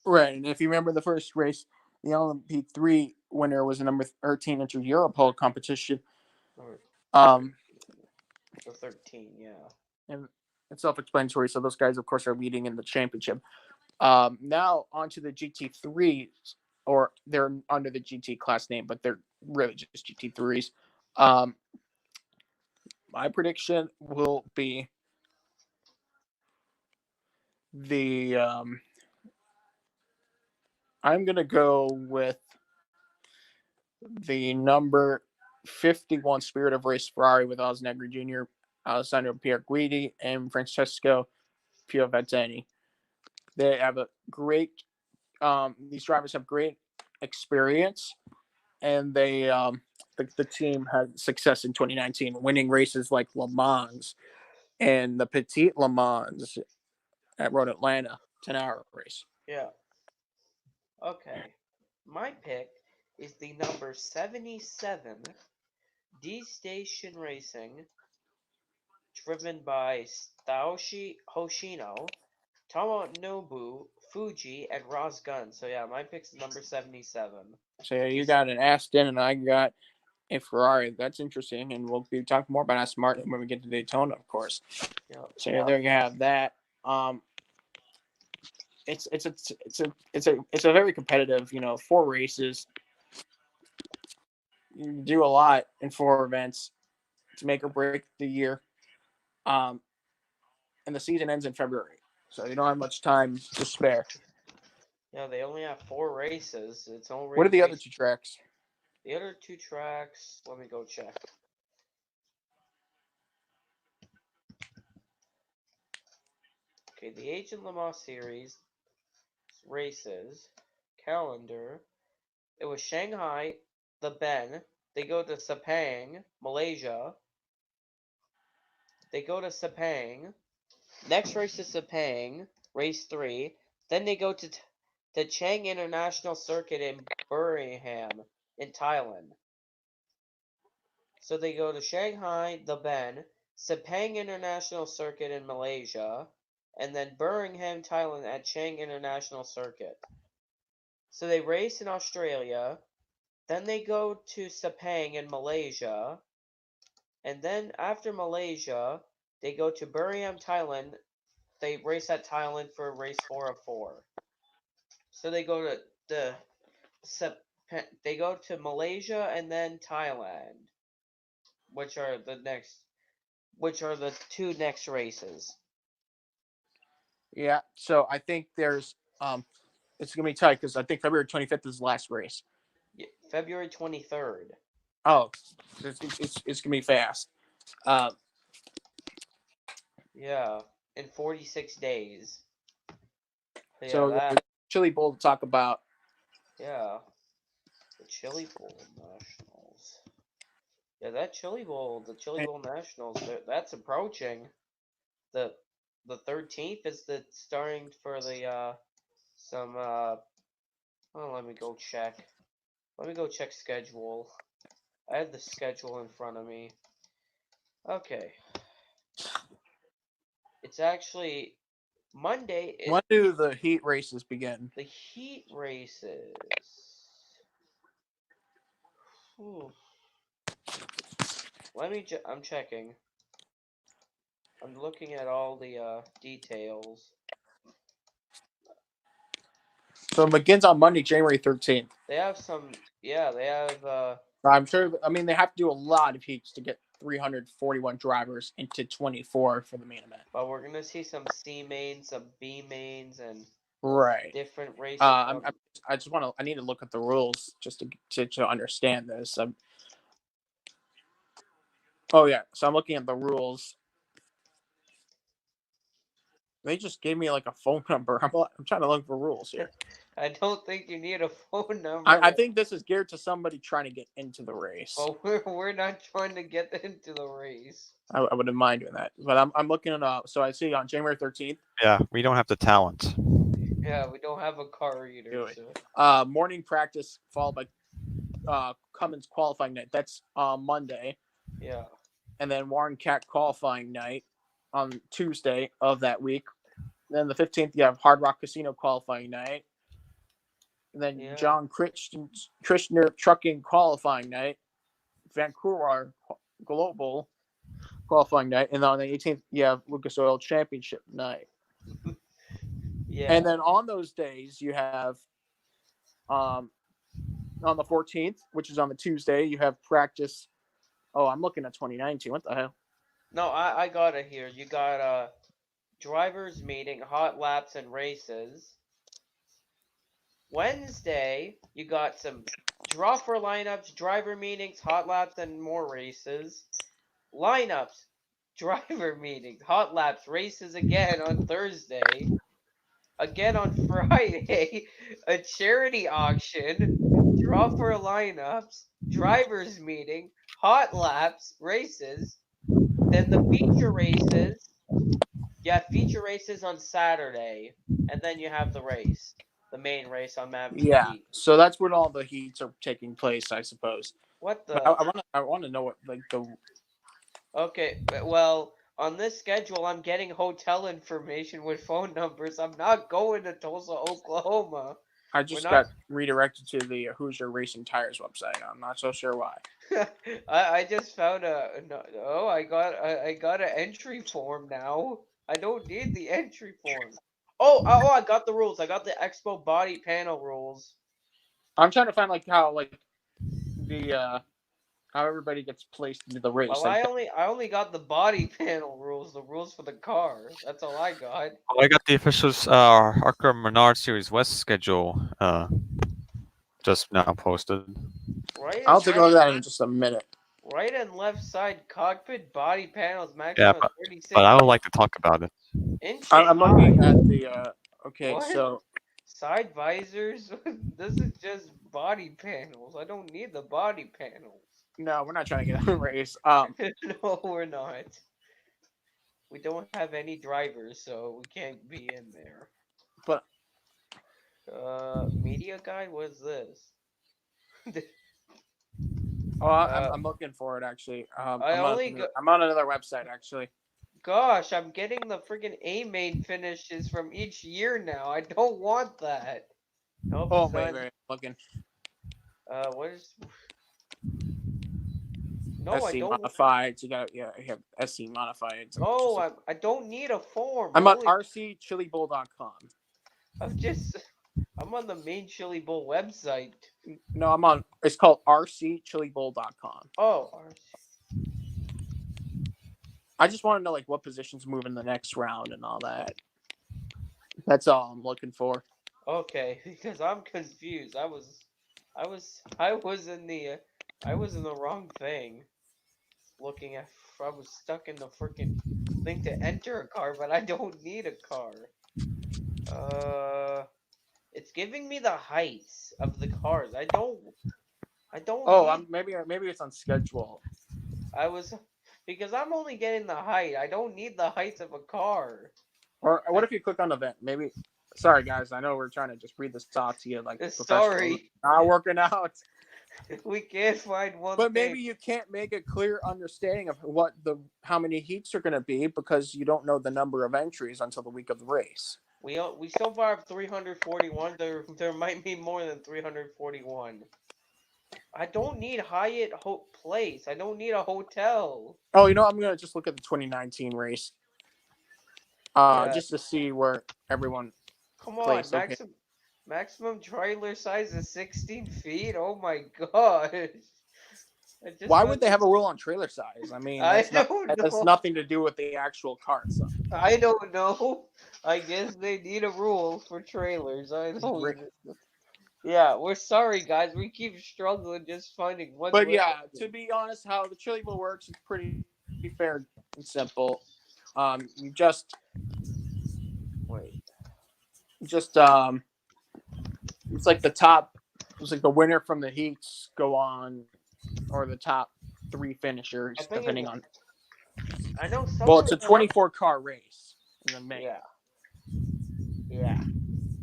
Right, and if you remember the first race, the LMP3 winner was the number 13 Inter Europol competition. The 13, yeah. And it's self-explanatory. So those guys, of course, are leading in the championship. Now onto the GT3s, or they're under the GT class name, but they're really just GT3s. My prediction will be the I'm gonna go with the number 51 Spirit of Race Ferrari with Oz Negri Jr., Alessandro Pierguidi, and Francesco Piovettini. They have a great these drivers have great experience, and they the team had success in 2019, winning races like Le Mans and the Petit Le Mans at Road Atlanta 10-hour race. Yeah. Okay. My pick is the number 77 D Station Racing, driven by Staoshi Hoshino, Tomonobu Fuji, and Ross Gunn. So yeah, my pick's number 77. So you got an Aston, and I got a Ferrari. That's interesting, and we'll be talking more about Aston Martin when we get to Daytona, of course. Yeah. So there you have that. It's a very competitive, 4 races. You do a lot in 4 events to make or break the year. And the season ends in February, so you don't have much time to spare. Yeah, they only have 4 races. It's only What are the other 2 tracks? The other 2 tracks, let me go check. Okay, the Agent Le Mans Series races calendar. It was Shanghai, the Ben. They go to Sepang, Malaysia. They go to Sepang. Next race is Sepang, race 3. Then they go to the Chang International Circuit in Birmingham, in Thailand. So they go to Shanghai, the Ben, Sepang International Circuit in Malaysia, and then Birmingham, Thailand at Chang International Circuit. So they race in Australia, then they go to Sepang in Malaysia, and then after Malaysia, they go to Birmingham, Thailand. They race at Thailand for race 4 of 4. So they go to they go to Malaysia and then Thailand, which are the 2 next races. Yeah, so I think there's it's gonna be tight because I think February 25th is the last race. Yeah, February 23rd. Oh, it's gonna be fast. Yeah, in 46 days. Yeah, so that. Chili Bowl to talk about. Yeah, the Chili Bowl Nationals. Yeah, that Chili Bowl, the Chili Bowl Nationals, that's approaching. The 13th is the starting for the some let me go check. Let me go check schedule. I have the schedule in front of me. Okay. It's actually Monday. When do the heat races begin? The heat races. Ooh. I'm checking. I'm looking at all the details. So it begins on Monday, January 13th. They have some. Yeah, they have. I'm sure. I mean, they have to do a lot of heats to get 341 drivers into 24 for the main event. But we're gonna see some C mains, some B mains, and different races. I need to look at the rules just to understand this. Oh yeah, so I'm looking at the rules. They just gave me like a phone number. I'm trying to look for rules here. I don't think you need a phone number. I think this is geared to somebody trying to get into the race. Well, we're not trying to get into the race. I wouldn't mind doing that, but I'm looking it up. So I see on January 13th. Yeah, we don't have the talent. Yeah, we don't have a car either. So. Morning practice followed by Cummins qualifying night. That's Monday. Yeah. And then Warren Cat qualifying night on Tuesday of that week. Then the 15th, you have Hard Rock Casino qualifying night. And then John Christner Trucking qualifying night. Vancouver Global qualifying night. And then on the 18th, you have Lucas Oil Championship night. Yeah. And then on those days, you have on the 14th, which is on the Tuesday, you have practice. Oh, I'm looking at 2019. What the hell? No, I got it here. You got drivers meeting, hot laps, and races. Wednesday, you got some draw for lineups, driver meetings, hot laps, and more races. Lineups, driver meetings, hot laps, races again on Thursday. Again on Friday, a charity auction, draw for lineups, drivers meeting, hot laps, races, then the feature races. You have feature races on Saturday, and then you have the race, the main race on Maverick Yeah. Heat. So that's when all the heats are taking place, I suppose. What But the? I want to know what like the. Okay, well, on this schedule, I'm getting hotel information with phone numbers. I'm not going to Tulsa, Oklahoma. I We're just not. got redirected to the Hoosier Racing Tires website. I'm not so sure why. I just found a. No, oh, I got an entry form now. I don't need the entry form. Oh, I got the rules. I got the Expo body panel rules. I'm trying to find like how like the how everybody gets placed into the race. Well, Like I only got the body panel rules, the rules for the car. That's all I got. Oh, I got the official Archer Menard Series West schedule just now posted. Right I'll and take a look at that in just a minute. right and left side cockpit body panels, Yeah, maximum of but 36 I don't like to talk about it. inches I'm high. looking at the okay, What? so Side visors? This is just body panels. I don't need the body panels. no, we're not trying to get a race. No, we're not. We don't have any drivers, so we can't be in there. But Media guide? What is this? I'm looking for it actually. I only go. I'm on another website actually. Gosh, I'm getting the freaking A main finishes from each year now. I don't want that. Nope, Oh it's wait, not. looking. What is? No, I SC don't. modified. You have SC modified. No, I don't need a form. I'm on rcchilibowl.com. I'm on the main Chili Bowl website. No, I'm on. It's called rcchilibowl.com. Oh, I just want to know like what positions move in the next round and all that. That's all I'm looking for. okay. Because I'm confused. I was in the wrong thing. Looking at, I was stuck in the freaking thing to enter a car, but I don't need a car. It's giving me the heights of the cars. I don't Oh, need. maybe it's on schedule. Because I'm only getting the height. I don't need the heights of a car. Or what if you click on event? Maybe. Sorry guys, I know we're trying to just read this off to you like professional. Sorry. Not working out. We can't find one. But maybe you can't make a clear understanding of how many heats are going to be because you don't know the number of entries until the week of the race. We so far have 341. There might be more than 341. I don't need Hyatt Place. I don't need a hotel. Oh, I'm going to just look at the 2019 race. Just to see where everyone. Come on, placed. Okay. maximum trailer size is 16 feet. Oh my gosh! Why would they have a rule on trailer size? I mean, that's nothing to do with the actual car itself. I don't know. I guess they need a rule for trailers. I don't. Yeah, we're sorry, guys. We keep struggling just finding one. But yeah, to be honest, how the Chili Bowl works is pretty fair and simple. You just it's like the winner from the heats go on, or the top 3 finishers, depending on. I know. Well, it's a 24 car race in the main. Yeah.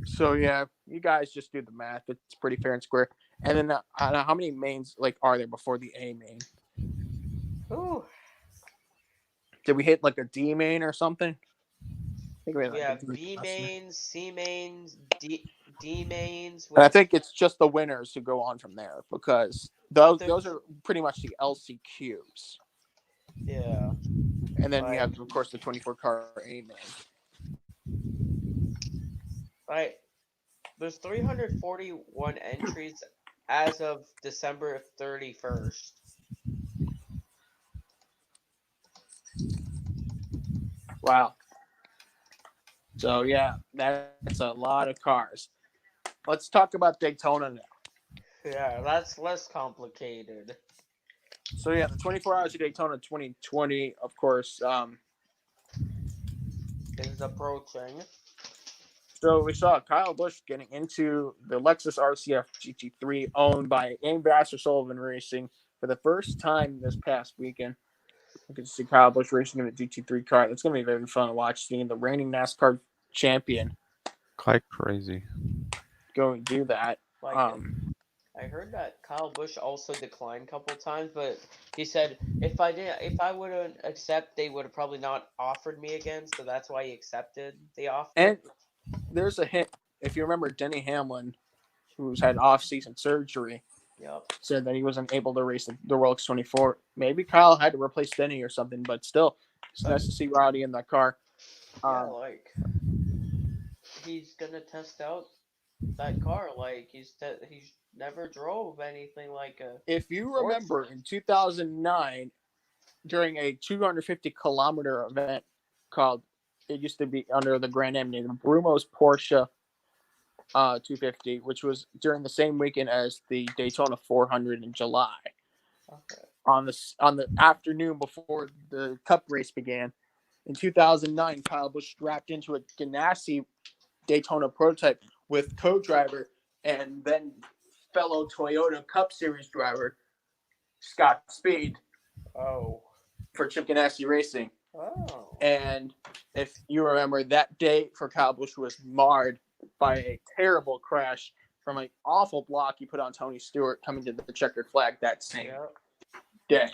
So yeah, you guys just do the math. It's pretty fair and square. And then how many mains are there before the A main? Ooh. Did we hit like a D main or something? I think we have B mains, C mains, D mains. And I think it's just the winners who go on from there because those are pretty much the LCQs. Yeah. And then we have, of course, the 24 car A main. Right. There's 341 entries as of December 31st. Wow. So yeah, that's a lot of cars. Let's talk about Daytona now. Yeah, that's less complicated. So yeah, the 24 Hours of Daytona 2020, of course, is approaching. So we saw Kyle Busch getting into the Lexus RCF GT3 owned by Aim Vassar Sullivan Racing for the first time this past weekend. You can see Kyle Busch racing in a GT3 car. That's going to be very fun to watch, seeing the reigning NASCAR champion Quite crazy. go and do that. Like, I heard that Kyle Busch also declined a couple times, but he said if I would have accept, they would have probably not offered me again. So that's why he accepted the offer. And there's a hint. If you remember, Denny Hamlin, who's had off-season surgery, Yep. said that he wasn't able to race the Rolex 24. Maybe Kyle had to replace Denny or something, but still, it's nice to see Rowdy in that car. Yeah, like he's gonna test out that car. Like he's never drove anything like a. If you remember, in 2009, during a 250-kilometer event called, it used to be under the brand name named Brumos Porsche 250, which was during the same weekend as the Daytona 400 in July. Okay. On the afternoon before the Cup race began, in 2009, Kyle Busch strapped into a Ganassi Daytona prototype with co-driver and then fellow Toyota Cup Series driver Scott Speed Oh. for Chip Ganassi Racing. Oh. And if you remember, that day for Kyle Busch was marred by a terrible crash from an awful block he put on Tony Stewart coming to the checkered flag that same day.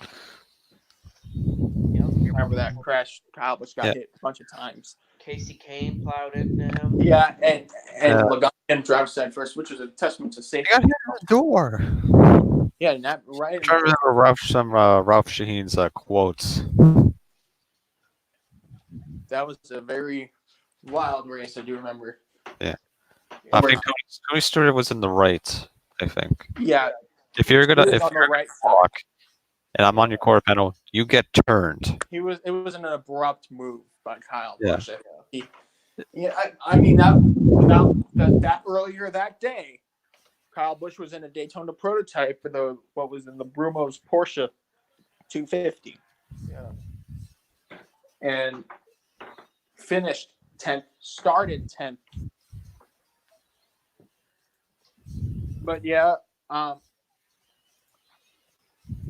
Yep. You remember that crash? Kyle Busch got hit a bunch of times. Casey Kane plowed into him. Yeah, and Logano drive side first, which was a testament to safety. I got hit in the door. Yeah, and that right. I remember Ralph Shaheen's quotes. That was a very wild race. I do remember. Yeah. I think Tony Stewart was in the right, I think. Yeah. If you're gonna right walk and I'm on your quarter panel, you get turned. It was an abrupt move by Kyle Busch. Yeah. I mean that earlier that day, Kyle Busch was in a Daytona prototype for what was in the Brumos Porsche 250. Yeah. And finished 10th, started 10th. But yeah,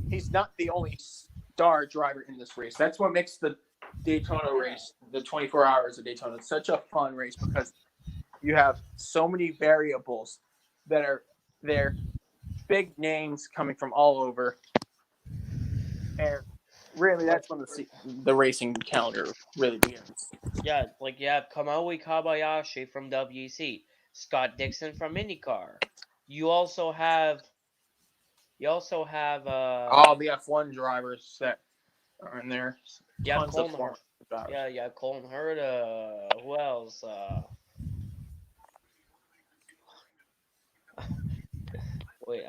he's not the only star driver in this race. That's what makes the Daytona race, the 24 hours of Daytona, such a fun race, because you have so many variables that are there, big names coming from all over, and really that's when the racing calendar really begins. Yeah, like you have Kamui Kobayashi from WEC, Scott Dixon from IndyCar. You also have all the F1 drivers that are in there. Yeah, Colin Hurd. Yeah, Colin Hurd. Who else? Wait,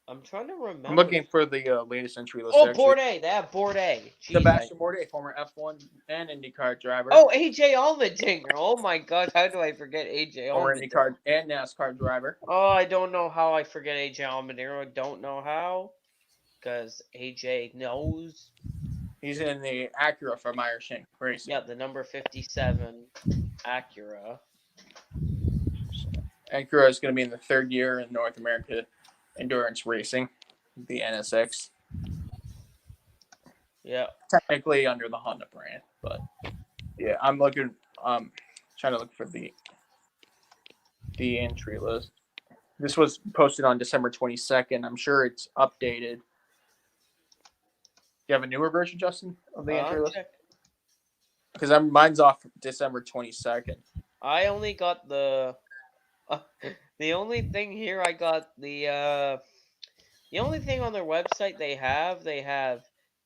I'm trying to remember. I'm looking for the latest entry list. Oh, Bourdais. They have Bourdais. Sebastian Bourdais, former F1 and IndyCar driver. Oh, AJ Allmendinger. Oh my God, how do I forget AJ Allmendinger? Former IndyCar and NASCAR driver. Oh, I don't know how I forget AJ Allmendinger. I don't know how, because AJ knows. He's in the Acura for Meyer-Shank Racing. Yeah, the number 57 Acura. Acura is going to be in the third year in North America Endurance Racing, the NSX. Yeah. Technically under the Honda brand, but yeah, I'm trying to look for the entry list. This was posted on December 22nd. I'm sure it's updated. Do you have a newer version, Justin, of the entry list? Because mine's off December 22nd. I only got the only thing here I got the only thing on their website they have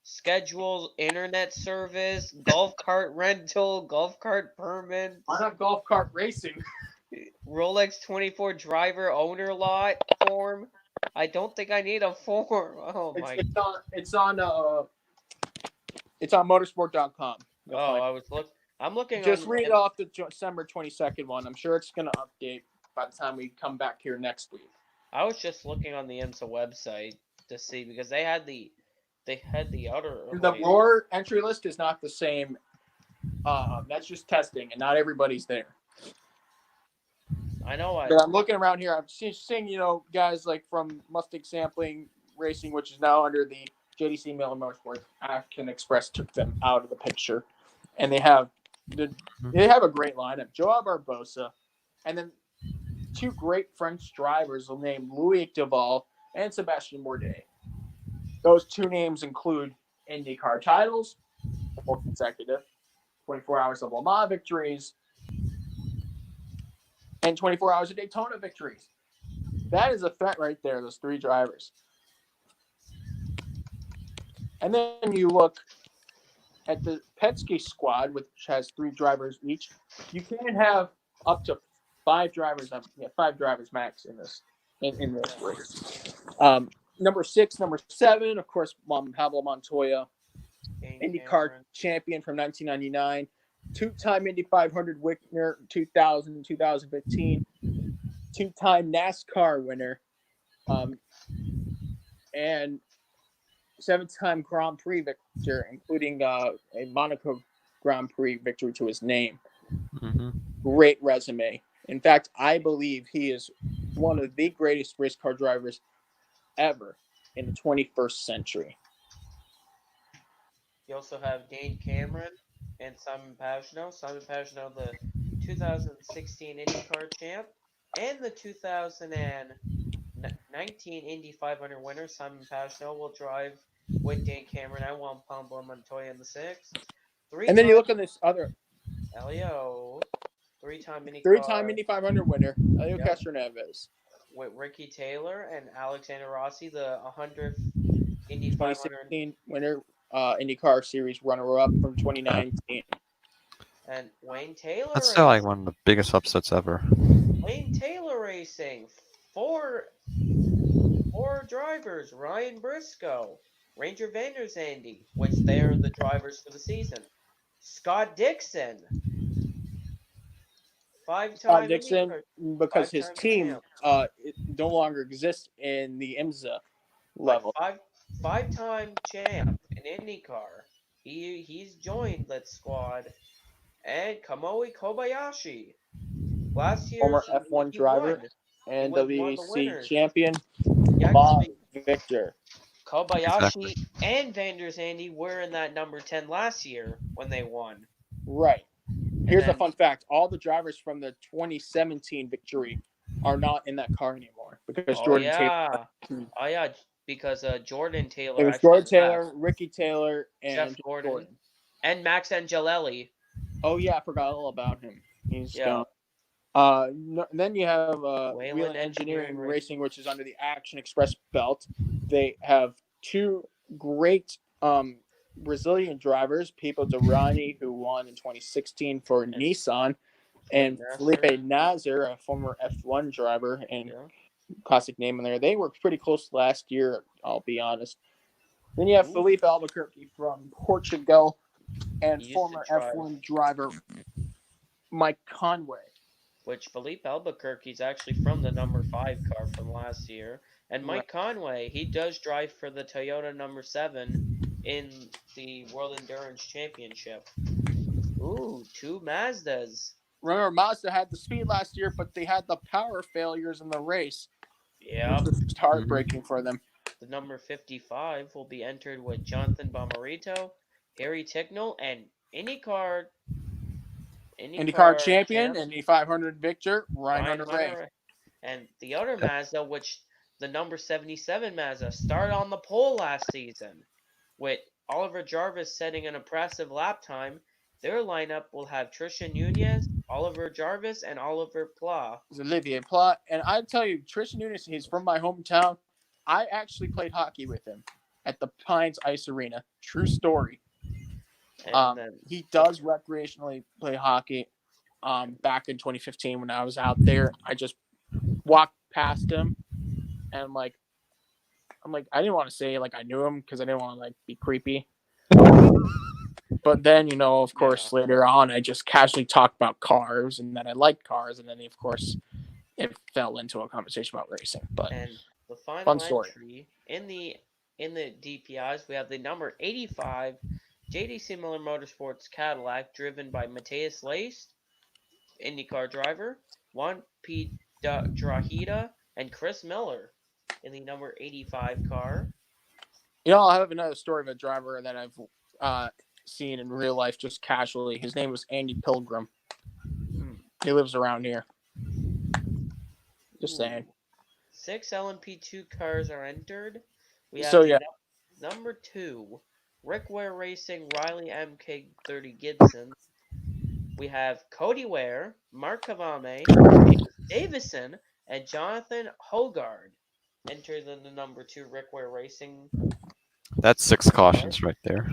scheduled internet service, golf cart rental, golf cart permit. Why not golf cart racing? Rolex 24 driver owner lot form. I don't think I need a form. Oh my! It's on motorsport.com. I'm looking. Just read off the December 22nd one. I'm sure it's going to update by the time we come back here next week. I was just looking on the IMSA website to see, because they had the other. The Roar entry list is not the same That's just testing, and not everybody's there. I know. But I'm looking around here. I'm seeing, guys like from Mustang Sampling Racing, which is now under the JDC Miller Motorsports. Action Express took them out of the picture, and they have a great lineup: Joao Barbosa, and then two great French drivers named Louis Duval and Sebastien Bourdais. Those two names include IndyCar titles, 4 consecutive, 24 hours of Le Mans victories, and 24 hours of Daytona victories. That is a threat right there, those three drivers. And then you look at the Penske squad, which has 3 drivers each. You can have up to 5 drivers, 5 drivers max in this race. Number 6, number 7, of course, Pablo Montoya, IndyCar champion from 1999, 2-time Indy 500 winner, 2000, 2015, 2-time NASCAR winner, and 7-time Grand Prix victor, including a Monaco Grand Prix victory to his name. Mm-hmm. Great resume. In fact, I believe he is one of the greatest race car drivers ever in the 21st century. You also have Dane Cameron and Simon Pagenaud. Simon Pagenaud, the 2016 IndyCar champ, and the 2019 Indy 500 winner. Simon Pagenaud will drive with Dane Cameron and Juan Pablo Montoya in the 6th. And then you look at this other Elio, 3-time Indy 500 winner, Elio Castroneves, with Ricky Taylor and Alexander Rossi, the 100th Indy 2016 winner, IndyCar Series runner-up from 2019. And Wayne Taylor. That's still like one of the biggest upsets ever. Wayne Taylor Racing, 4 drivers: Ryan Briscoe, Ranger Van der Zande, which they're the drivers for the season. Scott Dixon, 5-time Scott Dixon, because his team no longer exists in the IMSA level. 5-time champ in IndyCar. He's joined that squad. And Kamui Kobayashi, last year's former F1 driver and WEC champion, Victor. Kobayashi and Van der Zande were in that number 10 last year when they won. Right. Here's a fun fact. All the drivers from the 2017 victory are not in that car anymore because Jordan Taylor. Oh, yeah, because Jordan Taylor. It was Jordan Taylor, Ricky Taylor, and Jeff Gordon. And Max Angelelli. Oh, yeah, I forgot all about him. He's gone. Then you have Whelen Engineering Racing, which is under the Action Express belt. They have 2 great Brazilian drivers, Pipo Derani, who won in 2016 for Nissan, and Felipe Nasser, a former F1 driver and classic name in there. They were pretty close last year, I'll be honest. Then you have Felipe Albuquerque from Portugal and former F1 driver Mike Conway. Which Felipe Albuquerque is actually from the number 5 car from last year. And Mike Conway, he does drive for the Toyota number 7 in the World Endurance Championship. Ooh, 2 Mazdas. Remember, Mazda had the speed last year, but they had the power failures in the race. Yeah. Which was heartbreaking for them. The number 55 will be entered with Jonathan Bomarito, Harry Ticknell, and IndyCar champion, Indy 500 victor, Ryan Hunter-Reay. And the other Mazda, which the number 77 Mazda, started on the pole last season, with Oliver Jarvis setting an impressive lap time. Their lineup will have Tristan Nunez, Oliver Jarvis, and Oliver Pla. Olivier Pla. And I tell you, Tristan Nunez, he's from my hometown. I actually played hockey with him at the Pines Ice Arena. True story. He does recreationally play hockey. Back in 2015 when I was out there, I just walked past him, and I'm like, I didn't want to say I knew him because I didn't want to be creepy. But then, of course, later on, I just casually talked about cars and that I liked cars, and then of course, it fell into a conversation about racing. But and the final fun story. Entry in the DPIs, we have the number 85 JDC Miller Motorsports Cadillac, driven by Matthias Layst, IndyCar driver, Juan P. Drahida, and Chris Miller in the number 85 car. I have another story of a driver that I've seen in real life just casually. His name was Andy Pilgrim. He lives around here. Just saying. 6 LMP2 cars are entered. We have So, yeah. number 2, Rick Ware Racing Riley MK30 Gibson. We have Cody Ware, Mark Kavame, James Davison, and Jonathan Hogard entered in the number 2 Rick Ware Racing. That's 6 cautions right there.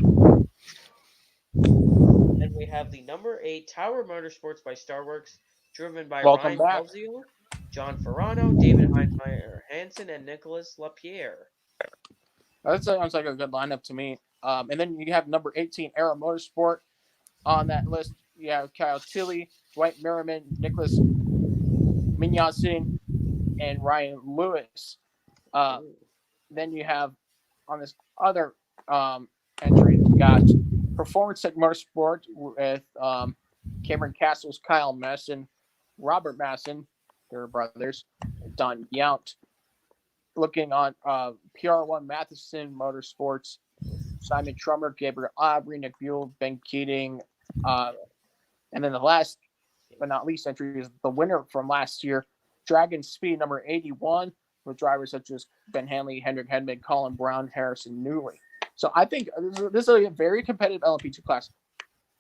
Then we have the number 8 Tower Motorsports by Starworks, driven by Welcome Ryan back. Belzio, John Ferrano, David Heinmeier Hansen, and Nicholas Lapierre. That sounds like a good lineup to me. And then you have number 18, Arrow Motorsport. On that list, you have Kyle Tilley, Dwight Merriman, Nicholas Minyasin, and Ryan Lewis. Then you have on this other entry, you got Performance Tech Motorsport with Cameron Castles, Kyle Masson, Robert Masson, their brothers, Don Yount. Looking on PR1 Matheson Motorsports, Simon Trummer, Gabriel Aubrey, Nick Buell, Ben Keating. And then the last but not least entry is the winner from last year, Dragon Speed number 81, with drivers such as Ben Hanley, Hendrick Hedman, Colin Brown, Harrison Newley. So I think this is a very competitive LMP2 class.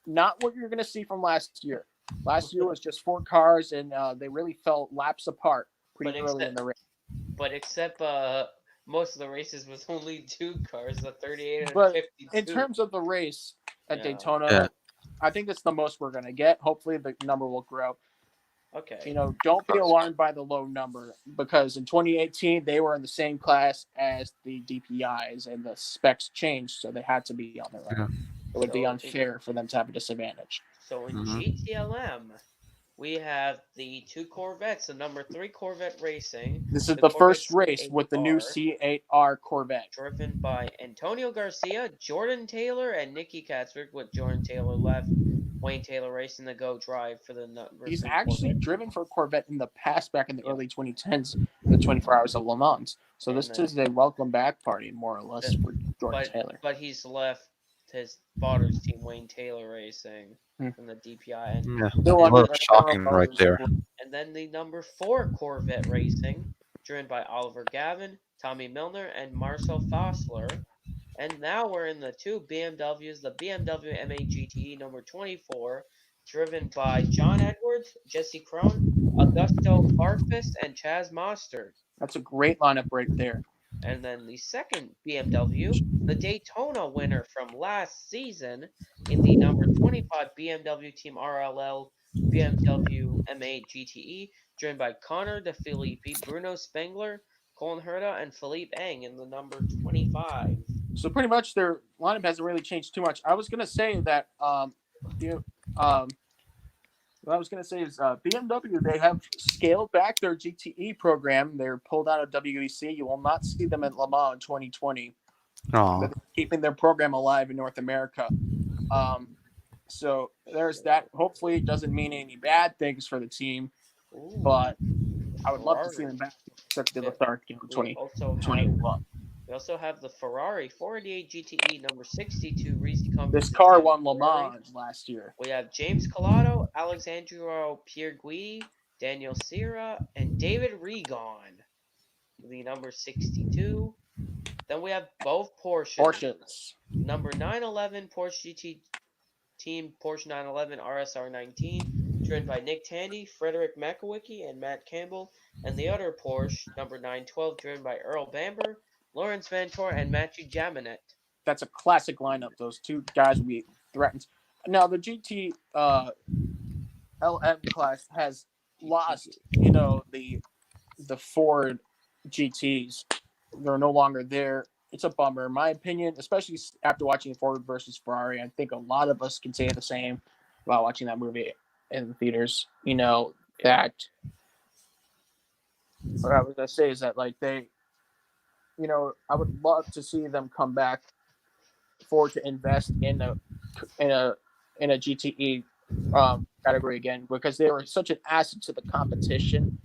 Not what you're going to see from last year. Last year was just 4 cars, and they really fell laps apart pretty early in the race. But except most of the races was only 2 cars, the 38 and But 52. in terms of the race at Daytona, I think it's the most we're going to get. Hopefully the number will grow. Okay. Don't be alarmed by the low number, because in 2018 they were in the same class as the DPIs and the specs changed, so they had to be on their own. It would be unfair for them to have a disadvantage. So in GTLM, we have the 2 Corvettes, the number 3 Corvette Racing. This is the first race with the new C8R Corvette. Driven by Antonio Garcia, Jordan Taylor, and Nicky Katzberg, with Jordan Taylor left. Wayne Taylor racing the go drive for the number. He's actually driven for Corvette in the past, back in the early 2010s, in the 24 Hours of Le Mans. So this is a welcome back party, more or less, for Jordan Taylor. But he's left his father's team, Wayne Taylor Racing, from the DPI. And shocking right there. And then the number 4 Corvette Racing, driven by Oliver Gavin, Tommy Milner, and Marcel Fossler. And now we're in the 2 BMWs, the BMW M8 GTE number 24, driven by John Edwards, Jesse Krohn, Augusto Farfus, and Chaz Mostert. That's a great lineup right there. And then the second BMW, the Daytona winner from last season, in the number 25 BMW Team RLL BMW M8 GTE, driven by Connor DeFilippi, Bruno Spengler, Colin Herta, and Philippe Eng in the number 25. So pretty much their lineup hasn't really changed too much. I was gonna say that what I was gonna say is BMW, they have scaled back their GTE program. They're pulled out of WEC. You will not see them at Le Mans in 2020. They're keeping their program alive in North America. So there's that. Hopefully it doesn't mean any bad things for the team, but I would love to see them back in 2021. We also have the Ferrari 488 GTE number 62 Reese Cummings. This car won Le Mans last year. We have James Collado, Alexandro Pierguidi, Daniel Sierra, and David Regon. The number 62. Then we have both Porsches. Number 911 Porsche GT Team Porsche 911 RSR 19, driven by Nick Tandy, Frederick McAwicky, and Matt Campbell. And the other Porsche, number 912, driven by Earl Bamber, Lawrence Vantor, and Matthew Jaminet. That's a classic lineup. Those 2 guys will be threatened. Now, the GT LM class has lost, the Ford GTs. They're no longer there. It's a bummer. In my opinion, especially after watching Ford versus Ferrari, I think a lot of us can say the same about watching that movie in the theaters. That what I was going to say is that, like, they, I would love to see them come back Ford to invest in a GTE category again, because they were such an asset to the competition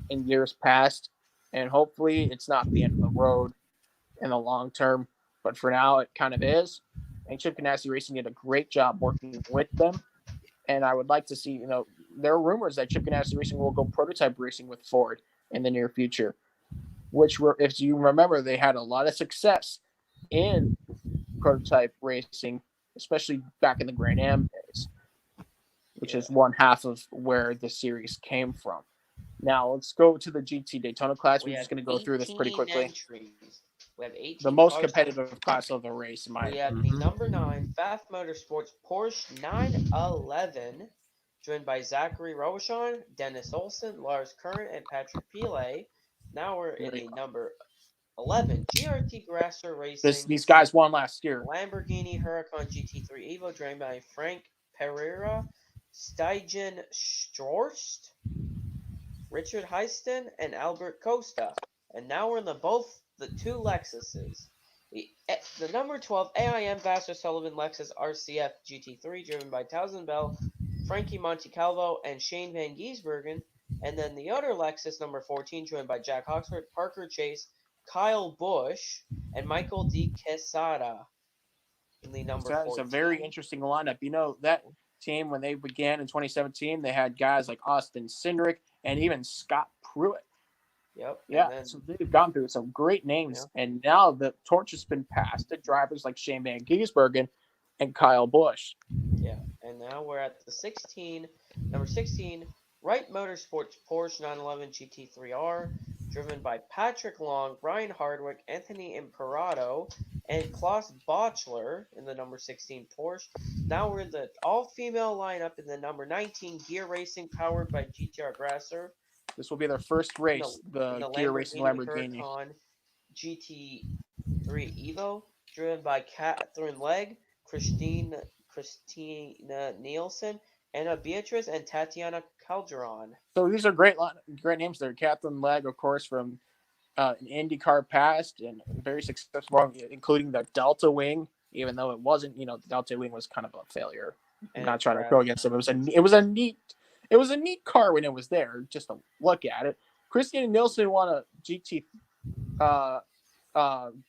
in years past, and hopefully it's not the end of the road in the long term, but for now it kind of is. And Chip Ganassi Racing did a great job working with them, and I would like to see, there are rumors that Chip Ganassi Racing will go prototype racing with Ford in the near future, which were, if you remember, they had a lot of success in prototype racing, especially back in the Grand Am days, which is one half of where the series came from. Now let's go to the GT Daytona class. We're just going to go through this pretty quickly. Entries. We have 18 the most cars. competitive class of the race, in my We have the number 9 Pfaff Motorsports Porsche 911, driven by Zachary Robichon, Dennis Olsen, Lars Current, and Patrick Pile. Now we're in the number 11 GRT Grasser Racing. These guys won last year. Lamborghini Huracan GT3 Evo, driven by Frank Pereira, Steigen Strorst, Richard Heiston, and Albert Costa. And now we're in the two Lexuses. The number 12 AIM Vassar Sullivan Lexus RCF GT3, driven by Towson Bell, Frankie Montecalvo, and Shane Van Gisbergen. And then the other Lexus, number 14, driven by Jack Hawksworth, Parker Chase, Kyle Busch, and Michael D. Quesada. In the number 14. It's a very interesting lineup. That team, when they began in 2017, they had guys like Austin Cindric and even Scott Pruitt. Yep. Yeah, so they've gone through some great names, and now the torch has been passed to drivers like Shane Van Gisbergen and Kyle Busch. Yeah, and now we're at the number 16, Wright Motorsports Porsche 911 GT3R, driven by Patrick Long, Brian Hardwick, Anthony Imperato, and Klaus Botchler in the number 16 Porsche. Now we're in the all-female lineup in the number 19 Gear Racing, powered by GTR Grasser. This will be their first race, the Gear Racing Lamborghini. Huracan GT3 Evo, driven by Catherine Legg, Christina Nielsen, Anna Beatrice, and Tatiana Calderon. So these are great names there. Catherine Legg, of course, from an IndyCar past, and very successful, including the Delta Wing, even though it wasn't, the Delta Wing was kind of a failure. I'm not trying to go against them. It was a neat car when it was there, just to look at it. Christina Nielsen won a GT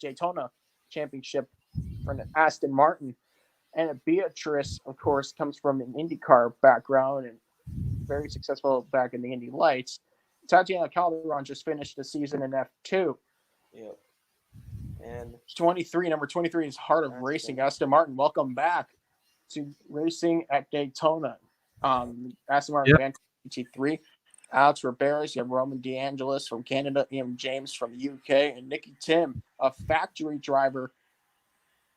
Daytona championship for an Aston Martin. And Beatrice, of course, comes from an IndyCar background and very successful back in the Indy Lights. Tatiana Calderon just finished the season in F2. Yep. And 23, number 23 is Heart of Racing. Aston Martin, welcome back to racing at Daytona. Aston Martin GT3. Alex Riberas, you have Roman DeAngelis from Canada, Ian James from the UK, and Nicky Tim, a factory driver.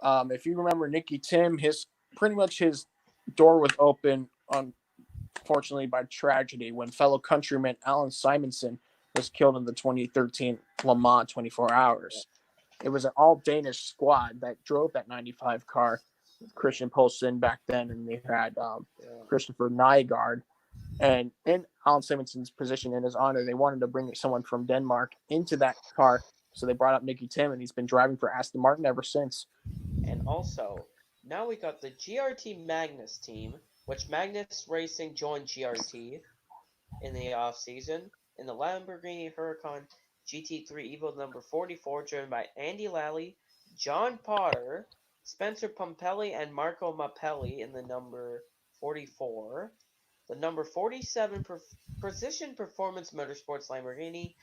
If you remember Nicky Tim, his door was open, unfortunately, by tragedy when fellow countryman Alan Simonson was killed in the 2013 Le Mans 24 Hours. It was an all-Danish squad that drove that 95 car with Christian Poulsen back then, and they had Christopher Nygaard. And in Alan Simonson's position, in his honor, they wanted to bring someone from Denmark into that car, so they brought up Nicky Tim, and he's been driving for Aston Martin ever since. And also, now we got the GRT Magnus team, which Magnus Racing joined GRT in the off-season in the Lamborghini Huracan GT3 Evo number 44, driven by Andy Lally, John Potter, Spencer Pompelli, and Marco Mappelli in the number 44. The number 47 Precision Performance Motorsports Lamborghini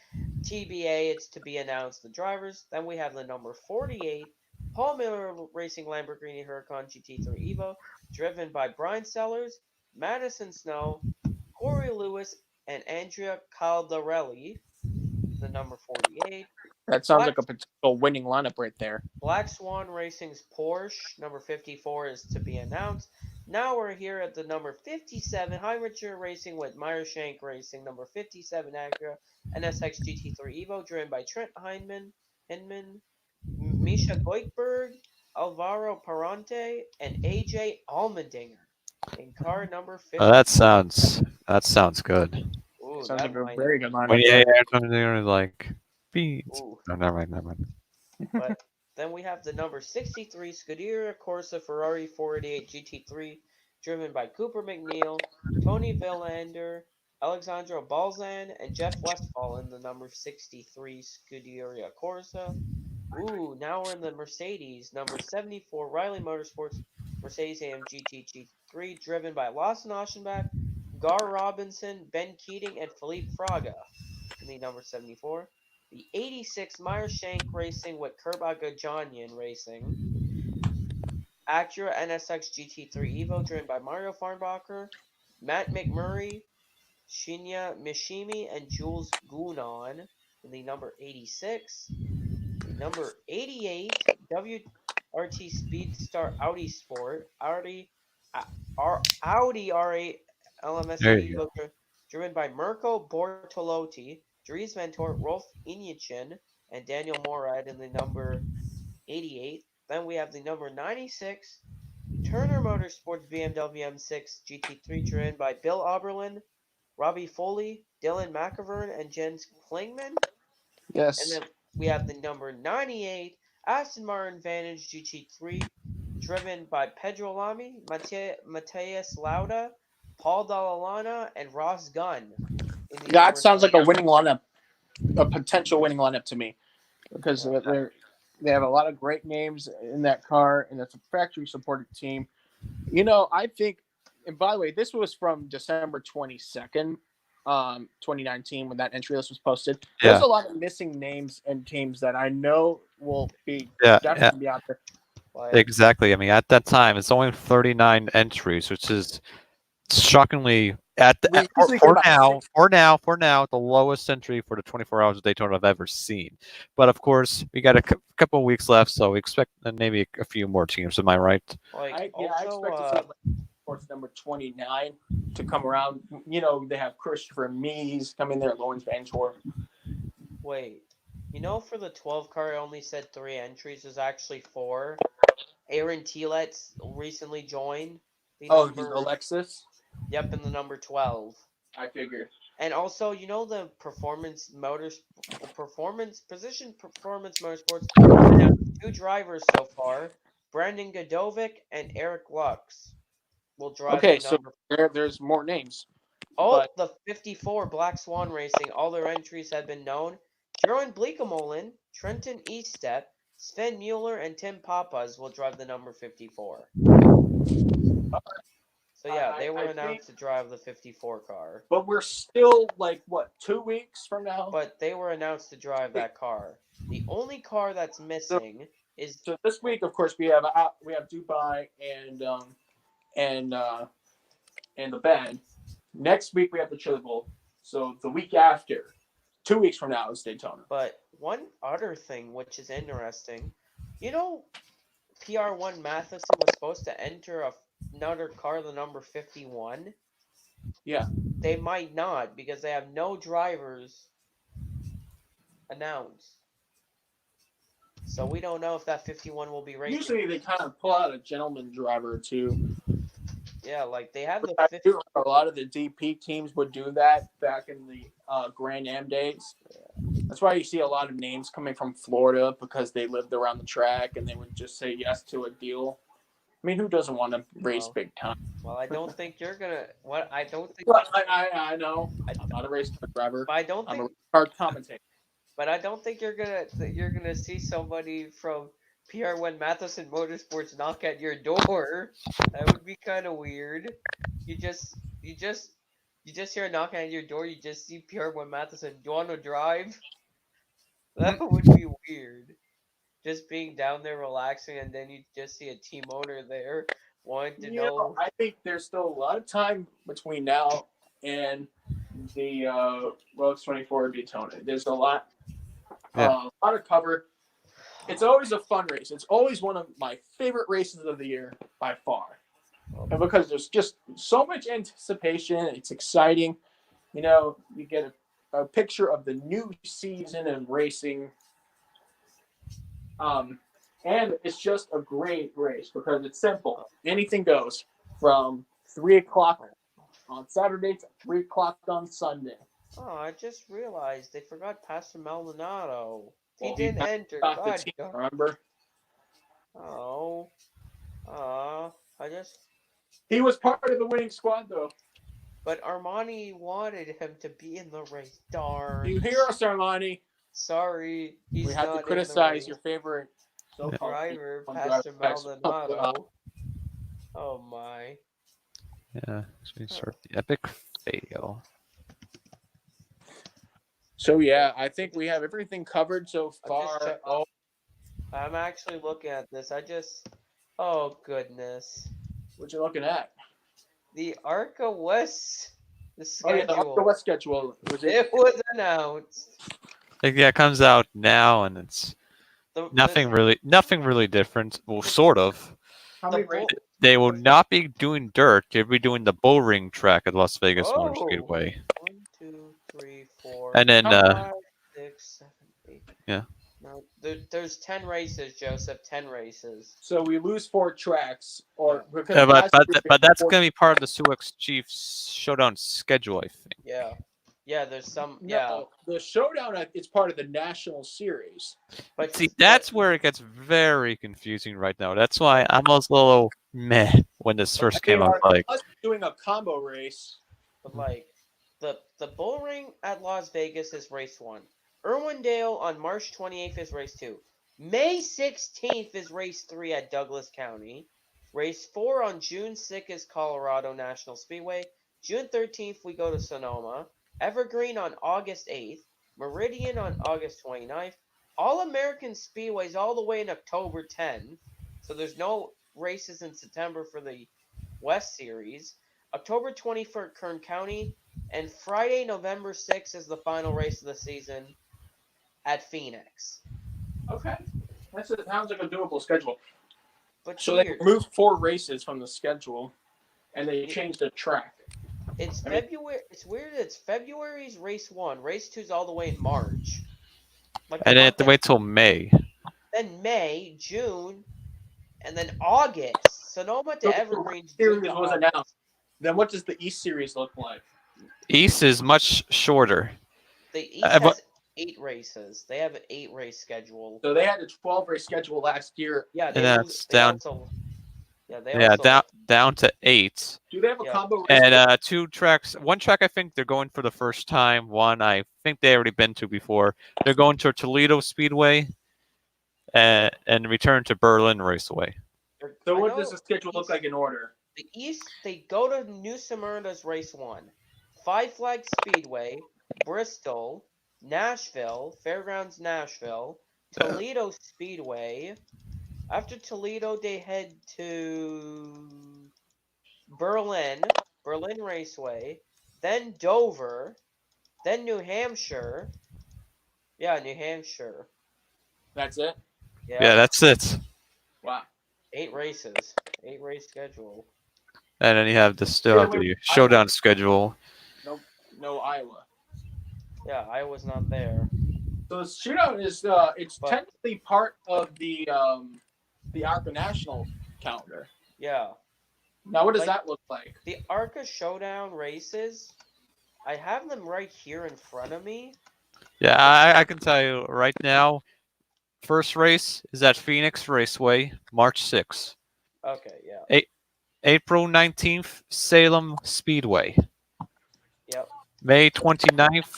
TBA, it's to be announced the drivers. Then we have the number 48 Paul Miller Racing Lamborghini Huracan GT3 Evo, driven by Brian Sellers, Madison Snow, Corey Lewis, and Andrea Caldarelli. The number 48. That sounds like a potential winning lineup right there. Black Swan Racing's Porsche, number 54, is to be announced. Now we're here at the number 57, Heinricher Racing with Meyershank Racing, number 57 Acura, NSX GT3 Evo, driven by Trent Hinman, Misha Goikberg, Alvaro Parante, and AJ Allmendinger in car number 50. That sounds good. Ooh, sounds like a very good lineup. When you hear something like beans. Ooh. No, never mind. But Then we have the number 63 Scuderia Corsa Ferrari 488 GT3, driven by Cooper McNeil, Tony Villander, Alexandro Balzan, and Jeff Westphal in the number 63 Scuderia Corsa. Ooh, now we're in the Mercedes, number 74 Riley Motorsports Mercedes-AMG GT3, driven by Lawson Aschenbach, Gar Robinson, Ben Keating, and Philippe Fraga in the number 74. The 86 Meyer Shank Racing with Kerbagajanian Racing. Acura NSX GT3 Evo, driven by Mario Farnbacher, Matt McMurray, Shinya Mishimi, and Jules Gounon in the number 86. The number 88 WRT Speedstar Audi Sport, Audi R8 There LMS2 you Evo, driven by Mirko Bortolotti, Dries Vantort, Rolf Inyichin, and Daniel Morad in the number 88. Then we have the number 96 Turner Motorsports BMW M6 GT3, driven by Bill Oberlin, Robbie Foley, Dylan McIvern, and Jens Klingman. Yes. And then we have the number 98 Aston Martin Vantage GT3, driven by Pedro Lamy, Matthias Lauda, Paul Dallalana, and Ross Gunn. That sounds like a winning lineup, a potential winning lineup to me, because they have a lot of great names in that car, and it's a factory-supported team. You know, I think, and by the way, this was from December 22nd, 2019, when that entry list was posted. Yeah. There's a lot of missing names and teams that I know will be definitely be out there. Exactly. I mean, at that time, it's only 39 entries, which is shockingly for now the lowest entry for the 24 hours of Daytona I've ever seen. But of course, we got a couple of weeks left, so we expect maybe a few more teams. Am I right? I expect to see course number 29 to come around. You know, they have Christopher Mies come in there, Lawrence Vantort. Wait, you know, for the 12 car, I only said 3 entries. There's actually 4. Aaron Tieletz recently joined. Alexis? Yep, in the number 12. I figured. And also, you know, the Performance Motorsports announced 2 drivers so far, Brandon Godovic and Eric Lux will drive. Okay, so there's more names. The 54 Black Swan Racing, all their entries have been known. Jeroen Bleekemolen, Trenton Eastep, Sven Mueller, and Tim Papas will drive the number 54. So yeah, they were announced to drive the 54 car. But we're still, 2 weeks from now? But they were announced to drive that car. The only car that's missing is... So this week, of course, we have Dubai and the Bend. Next week, we have the Chili Bowl. So the week after, 2 weeks from now, is Daytona. But one other thing which is interesting, you know, PR1 Matheson was supposed to enter another car, the number 51. Yeah. They might not, because they have no drivers announced. So we don't know if that 51 will be racing. Usually they kind of pull out a gentleman driver too. Yeah, like they have the a lot of the DP teams would do that back in the Grand Am days. That's why you see a lot of names coming from Florida, because they lived around the track and they would just say yes to a deal. I mean, who doesn't want to race big time? Well, I don't think you're gonna. I don't think. Well, I know. I'm not a race car driver. But I don't I'm think. a car commentator. But I don't think you're gonna see somebody from PR1 Matheson Motorsports knock at your door. That would be kind of weird. You just hear a knocking at your door. You just see PR1 Matheson. Do you want to drive? That would be weird. Just being down there relaxing, and then you just see a team owner there wanting to know. I think there's still a lot of time between now and the Rolex 24 Daytona. There's a lot of cover. It's always a fun race. It's always one of my favorite races of the year by far. And because there's just so much anticipation, it's exciting. You know, you get a picture of the new season of racing. And it's just a great race because it's simple. Anything goes from 3 o'clock on Saturday to 3 o'clock on Sunday. Oh, I just realized they forgot Pastor Maldonado. He didn't enter. Remember? Oh. I just. He was part of the winning squad, though. But Armani wanted him to be in the race. Darn. You hear us, Armani? Sorry, he's We have not to in the criticize race. your favorite so-called Driver, F1 Pastor driver. Maldonado. Oh my. Yeah, so we start the epic fail. So yeah, I think we have everything covered so far. Oh, I'm actually looking at this. Oh goodness. What you looking at? The ARCA West. The Oh yeah, schedule. the West schedule. It was announced. Like, yeah, it comes out now, and it's nothing really different. Well, sort of. How The many bull- races? They will not be doing dirt. They'll be doing the bull ring track at Las Vegas Motor Oh. Speedway. 1, 2, 3, 4. And then, 5, 6, 7, 8. Yeah. No, there's 10 races, Joseph. 10 races. So we lose 4 tracks, or because yeah, last year we but had that's 4 going to be part of the Suex Chiefs Showdown schedule, I think. Yeah. Yeah, there's some. No, Yeah. the showdown it's part of the national series. But See, that's where it gets very confusing right now. That's why I'm a little meh when this first came out. Like, us doing a combo race. But like, the bull ring at Las Vegas is race 1. Irwindale on March 28th is race 2. May 16th is race 3 at Douglas County. Race 4 on June 6th is Colorado National Speedway. June 13th we go to Sonoma. Evergreen on August 8th. Meridian on August 29th. All-American Speedways all the way in October 10th. So there's no races in September for the West Series. October 24th, Kern County. And Friday, November 6th is the final race of the season at Phoenix. Okay, that sounds like a doable schedule. But So weird. they removed 4 races from the schedule, and they changed the track. It's February. It's weird. It's February's race 1. Race 2's all the way in March. Like and then have to wait till May. Then May, June, and then August. Sonoma to Evergreen. Series was announced. Then what does the East Series look like? East is much shorter. The East has 8 races. They have an 8-race schedule. So they had a 12-race schedule last year. Yeah, and that's down. Down to 8. Do they have a combo race? And 2 tracks. 1 track I think they're going for the first time. 1 I think they already been to before. They're going to Toledo Speedway, and return to Berlin Raceway. So what does the schedule look like in order? The East, they go to New Smyrna's race 1. Five Flag Speedway, Bristol, Nashville, Fairgrounds Nashville, Toledo Speedway. After Toledo, they head to Berlin Raceway, then Dover, then New Hampshire. Yeah, New Hampshire. That's it? Yeah, that's it. Wow. 8 races. 8-race schedule. And then you have the showdown schedule. No Iowa. Yeah, Iowa's not there. So the shootout is technically part of the ARCA National calendar. Yeah. Now what does that look like? The ARCA Showdown races, I have them right here in front of me. Yeah, I can tell you right now. First race is at Phoenix Raceway, March 6th. Okay, yeah. April 19th, Salem Speedway. Yep. May 29th,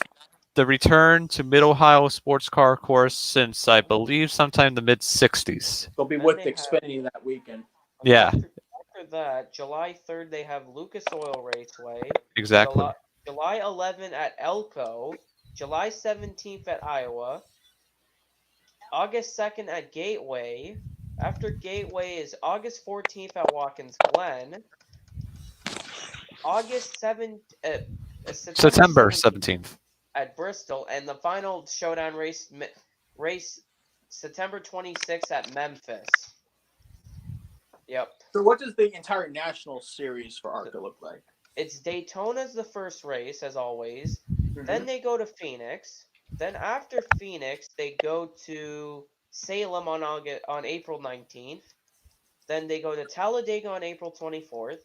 the return to Mid-Ohio Sports Car Course since, I believe, sometime in the mid-60s. They'll be with Xfinity that weekend. Yeah. After that, July 3rd, they have Lucas Oil Raceway. Exactly. July 11th at Elko. July 17th at Iowa. August 2nd at Gateway. After Gateway is August 14th at Watkins Glen. August 7th, September 17th. At Bristol, and the final showdown race September 26th at Memphis. Yep. So what does the entire national series for ARCA look like? It's Daytona's the first race, as always. Then they go to Phoenix. Then after Phoenix, they go to Salem on April 19th. Then they go to Talladega on April 24th.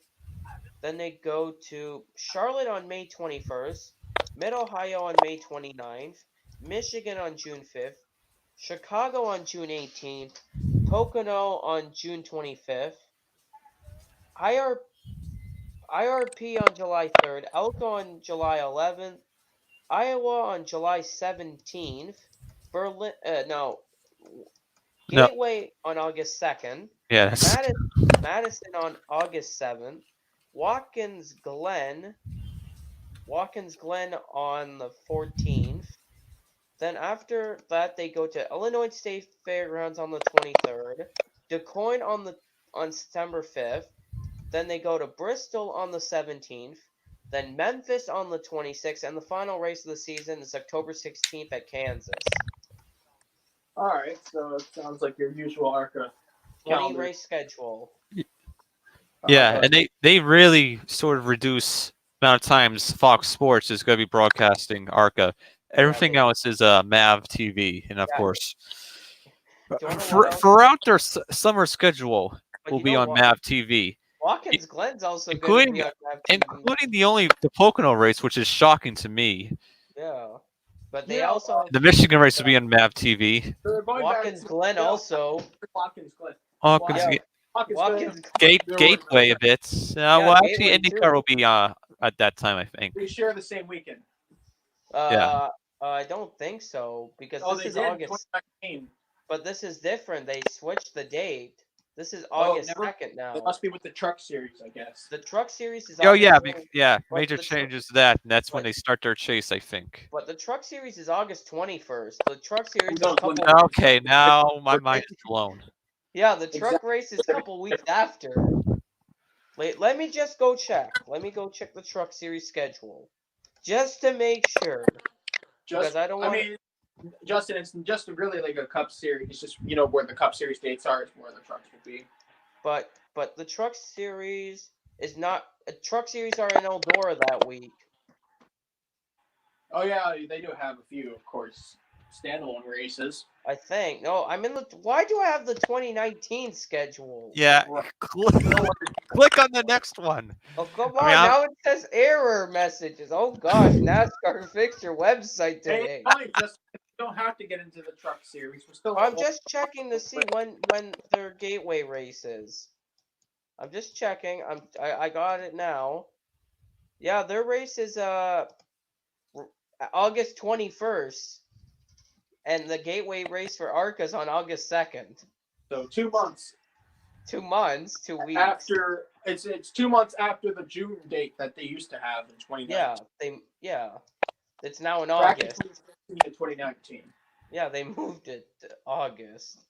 Then they go to Charlotte on May 21st. Mid-Ohio on May 29th. Michigan on June 5th. Chicago on June 18th. Pocono on June 25th. IRP on July 3rd. Elko on July 11th. Iowa on July 17th. Berlin, No. Gateway on August 2nd. Yeah. That's, Madison on August 7th. Watkins Glen on the 14th. Then after that, they go to Illinois State Fairgrounds on the 23rd. DuQuoin on September 5th. Then they go to Bristol on the 17th. Then Memphis on the 26th. And the final race of the season is October 16th at Kansas. All right, so it sounds like your usual ARCA 20 calendar. race schedule. yeah, and they really sort of reduce amount of times Fox Sports is going to be broadcasting ARCA. Everything else is MAV TV, and of Yeah. course, Do you wanna know what else? throughout their summer schedule But will you be know on what? MAV TV, Watkins Glen's also going to including be on MAV TV. including the Pocono race, which is shocking to me. Yeah. But they Yeah, also The Michigan race will be on MAV TV. They're going back Watkins to- Glen yeah, also. Watkins Glen. Hawkins, Yeah. Watkins Watkins Glen. Gateway a bit. Well, actually, Gateway IndyCar too. will be at that time, I think. They share the same weekend. I don't think so because Oh, this they is did. August. 2019. But this is different. They switched the date. This is Oh, August never- 2nd now. It must be with the truck series, I guess. The Truck Series is Oh yeah, August 20 but major the tr- changes to that, and that's when but- they start their chase, I think. But the Truck Series is August 21st. The Truck Series is knows a when couple. Okay, now my mind is blown. Yeah, the truck race is a couple weeks after. Let me just go check. Let me go check the Truck Series schedule, just to make sure. Because I don't want. mean, Justin, it's just really like a Cup Series. It's just where the Cup Series dates are is where the trucks will be. But the Truck Series is not. Truck Series are in Eldora that week. Oh yeah, they do have a few, of course, standalone races. I think. No, I'm in the. Why do I have the 2019 schedule? Yeah, click on the next one. Oh come I on! mean, Now it says error messages. Oh gosh, NASCAR fixed your website today. Hey, fine, just you don't have to get into the Truck Series. We're still. I'm just checking to see when their gateway race is. I'm just checking. I got it now. Yeah, their race is August 21st, and the gateway race for ARCA is on August 2nd. So 2 months 2 months, 2 weeks. after it's 2 months after the June date that they used to have in 2019. It's now in Back in August. 2019. Yeah, they moved it to August.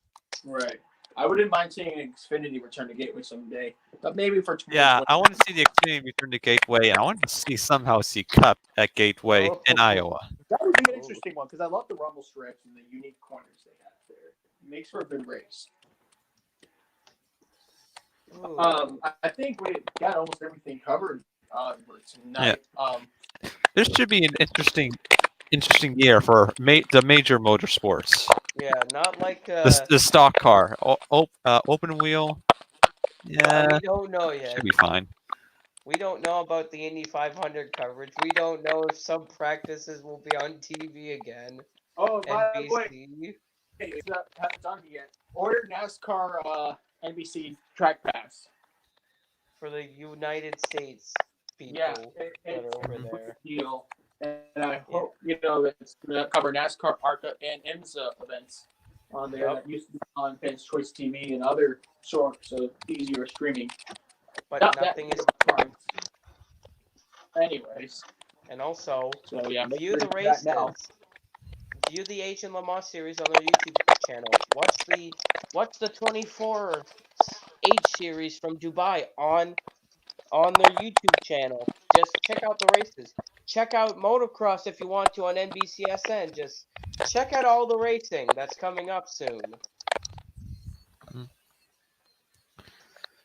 Right. I wouldn't mind seeing an Xfinity return to Gateway someday, but maybe for 2020. Yeah, I want to see the Xfinity return to Gateway, and I want to see Cup at Gateway in Iowa. That would be an interesting one because I love the rumble strips and the unique corners they have there. It makes for a good race. Ooh. I think we got almost everything covered for tonight. This should be an interesting year for the major motorsports. Yeah, not like The stock car, open wheel. Yeah, we don't know yet. should be fine. We don't know about the Indy 500 coverage. We don't know if some practices will be on TV again. Oh, by the way, NBC. hey, it's not done yet. Order NASCAR NBC Track Pass. For the United States people Yeah, that it's are over there. a deal. And I hope it's going to cover NASCAR, ARCA, and IMSA events on there Yep. that used to be on Fans Choice TV and other sorts of easier streaming. But Not that nothing is. fun. Anyways, And also, so yeah, make view sure the you do that races. now. View the H and Lamar series on their YouTube channel. Watch the 24 H series from Dubai on their YouTube channel. Just check out the races. Check out motocross if you want to on NBCSN. Just check out all the racing that's coming up soon.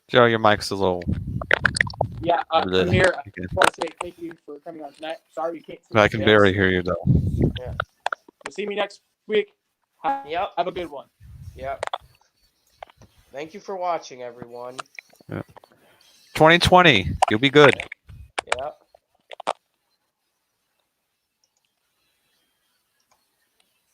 Joe, your mic's a little. Yeah, Really? I'm here. I Okay. want to say thank you for coming on tonight. Sorry you can't see I can me. barely hear you though. You'll see me next week. Yep. Have a good one. Yep. Thank you for watching, everyone. 2020, you'll be good.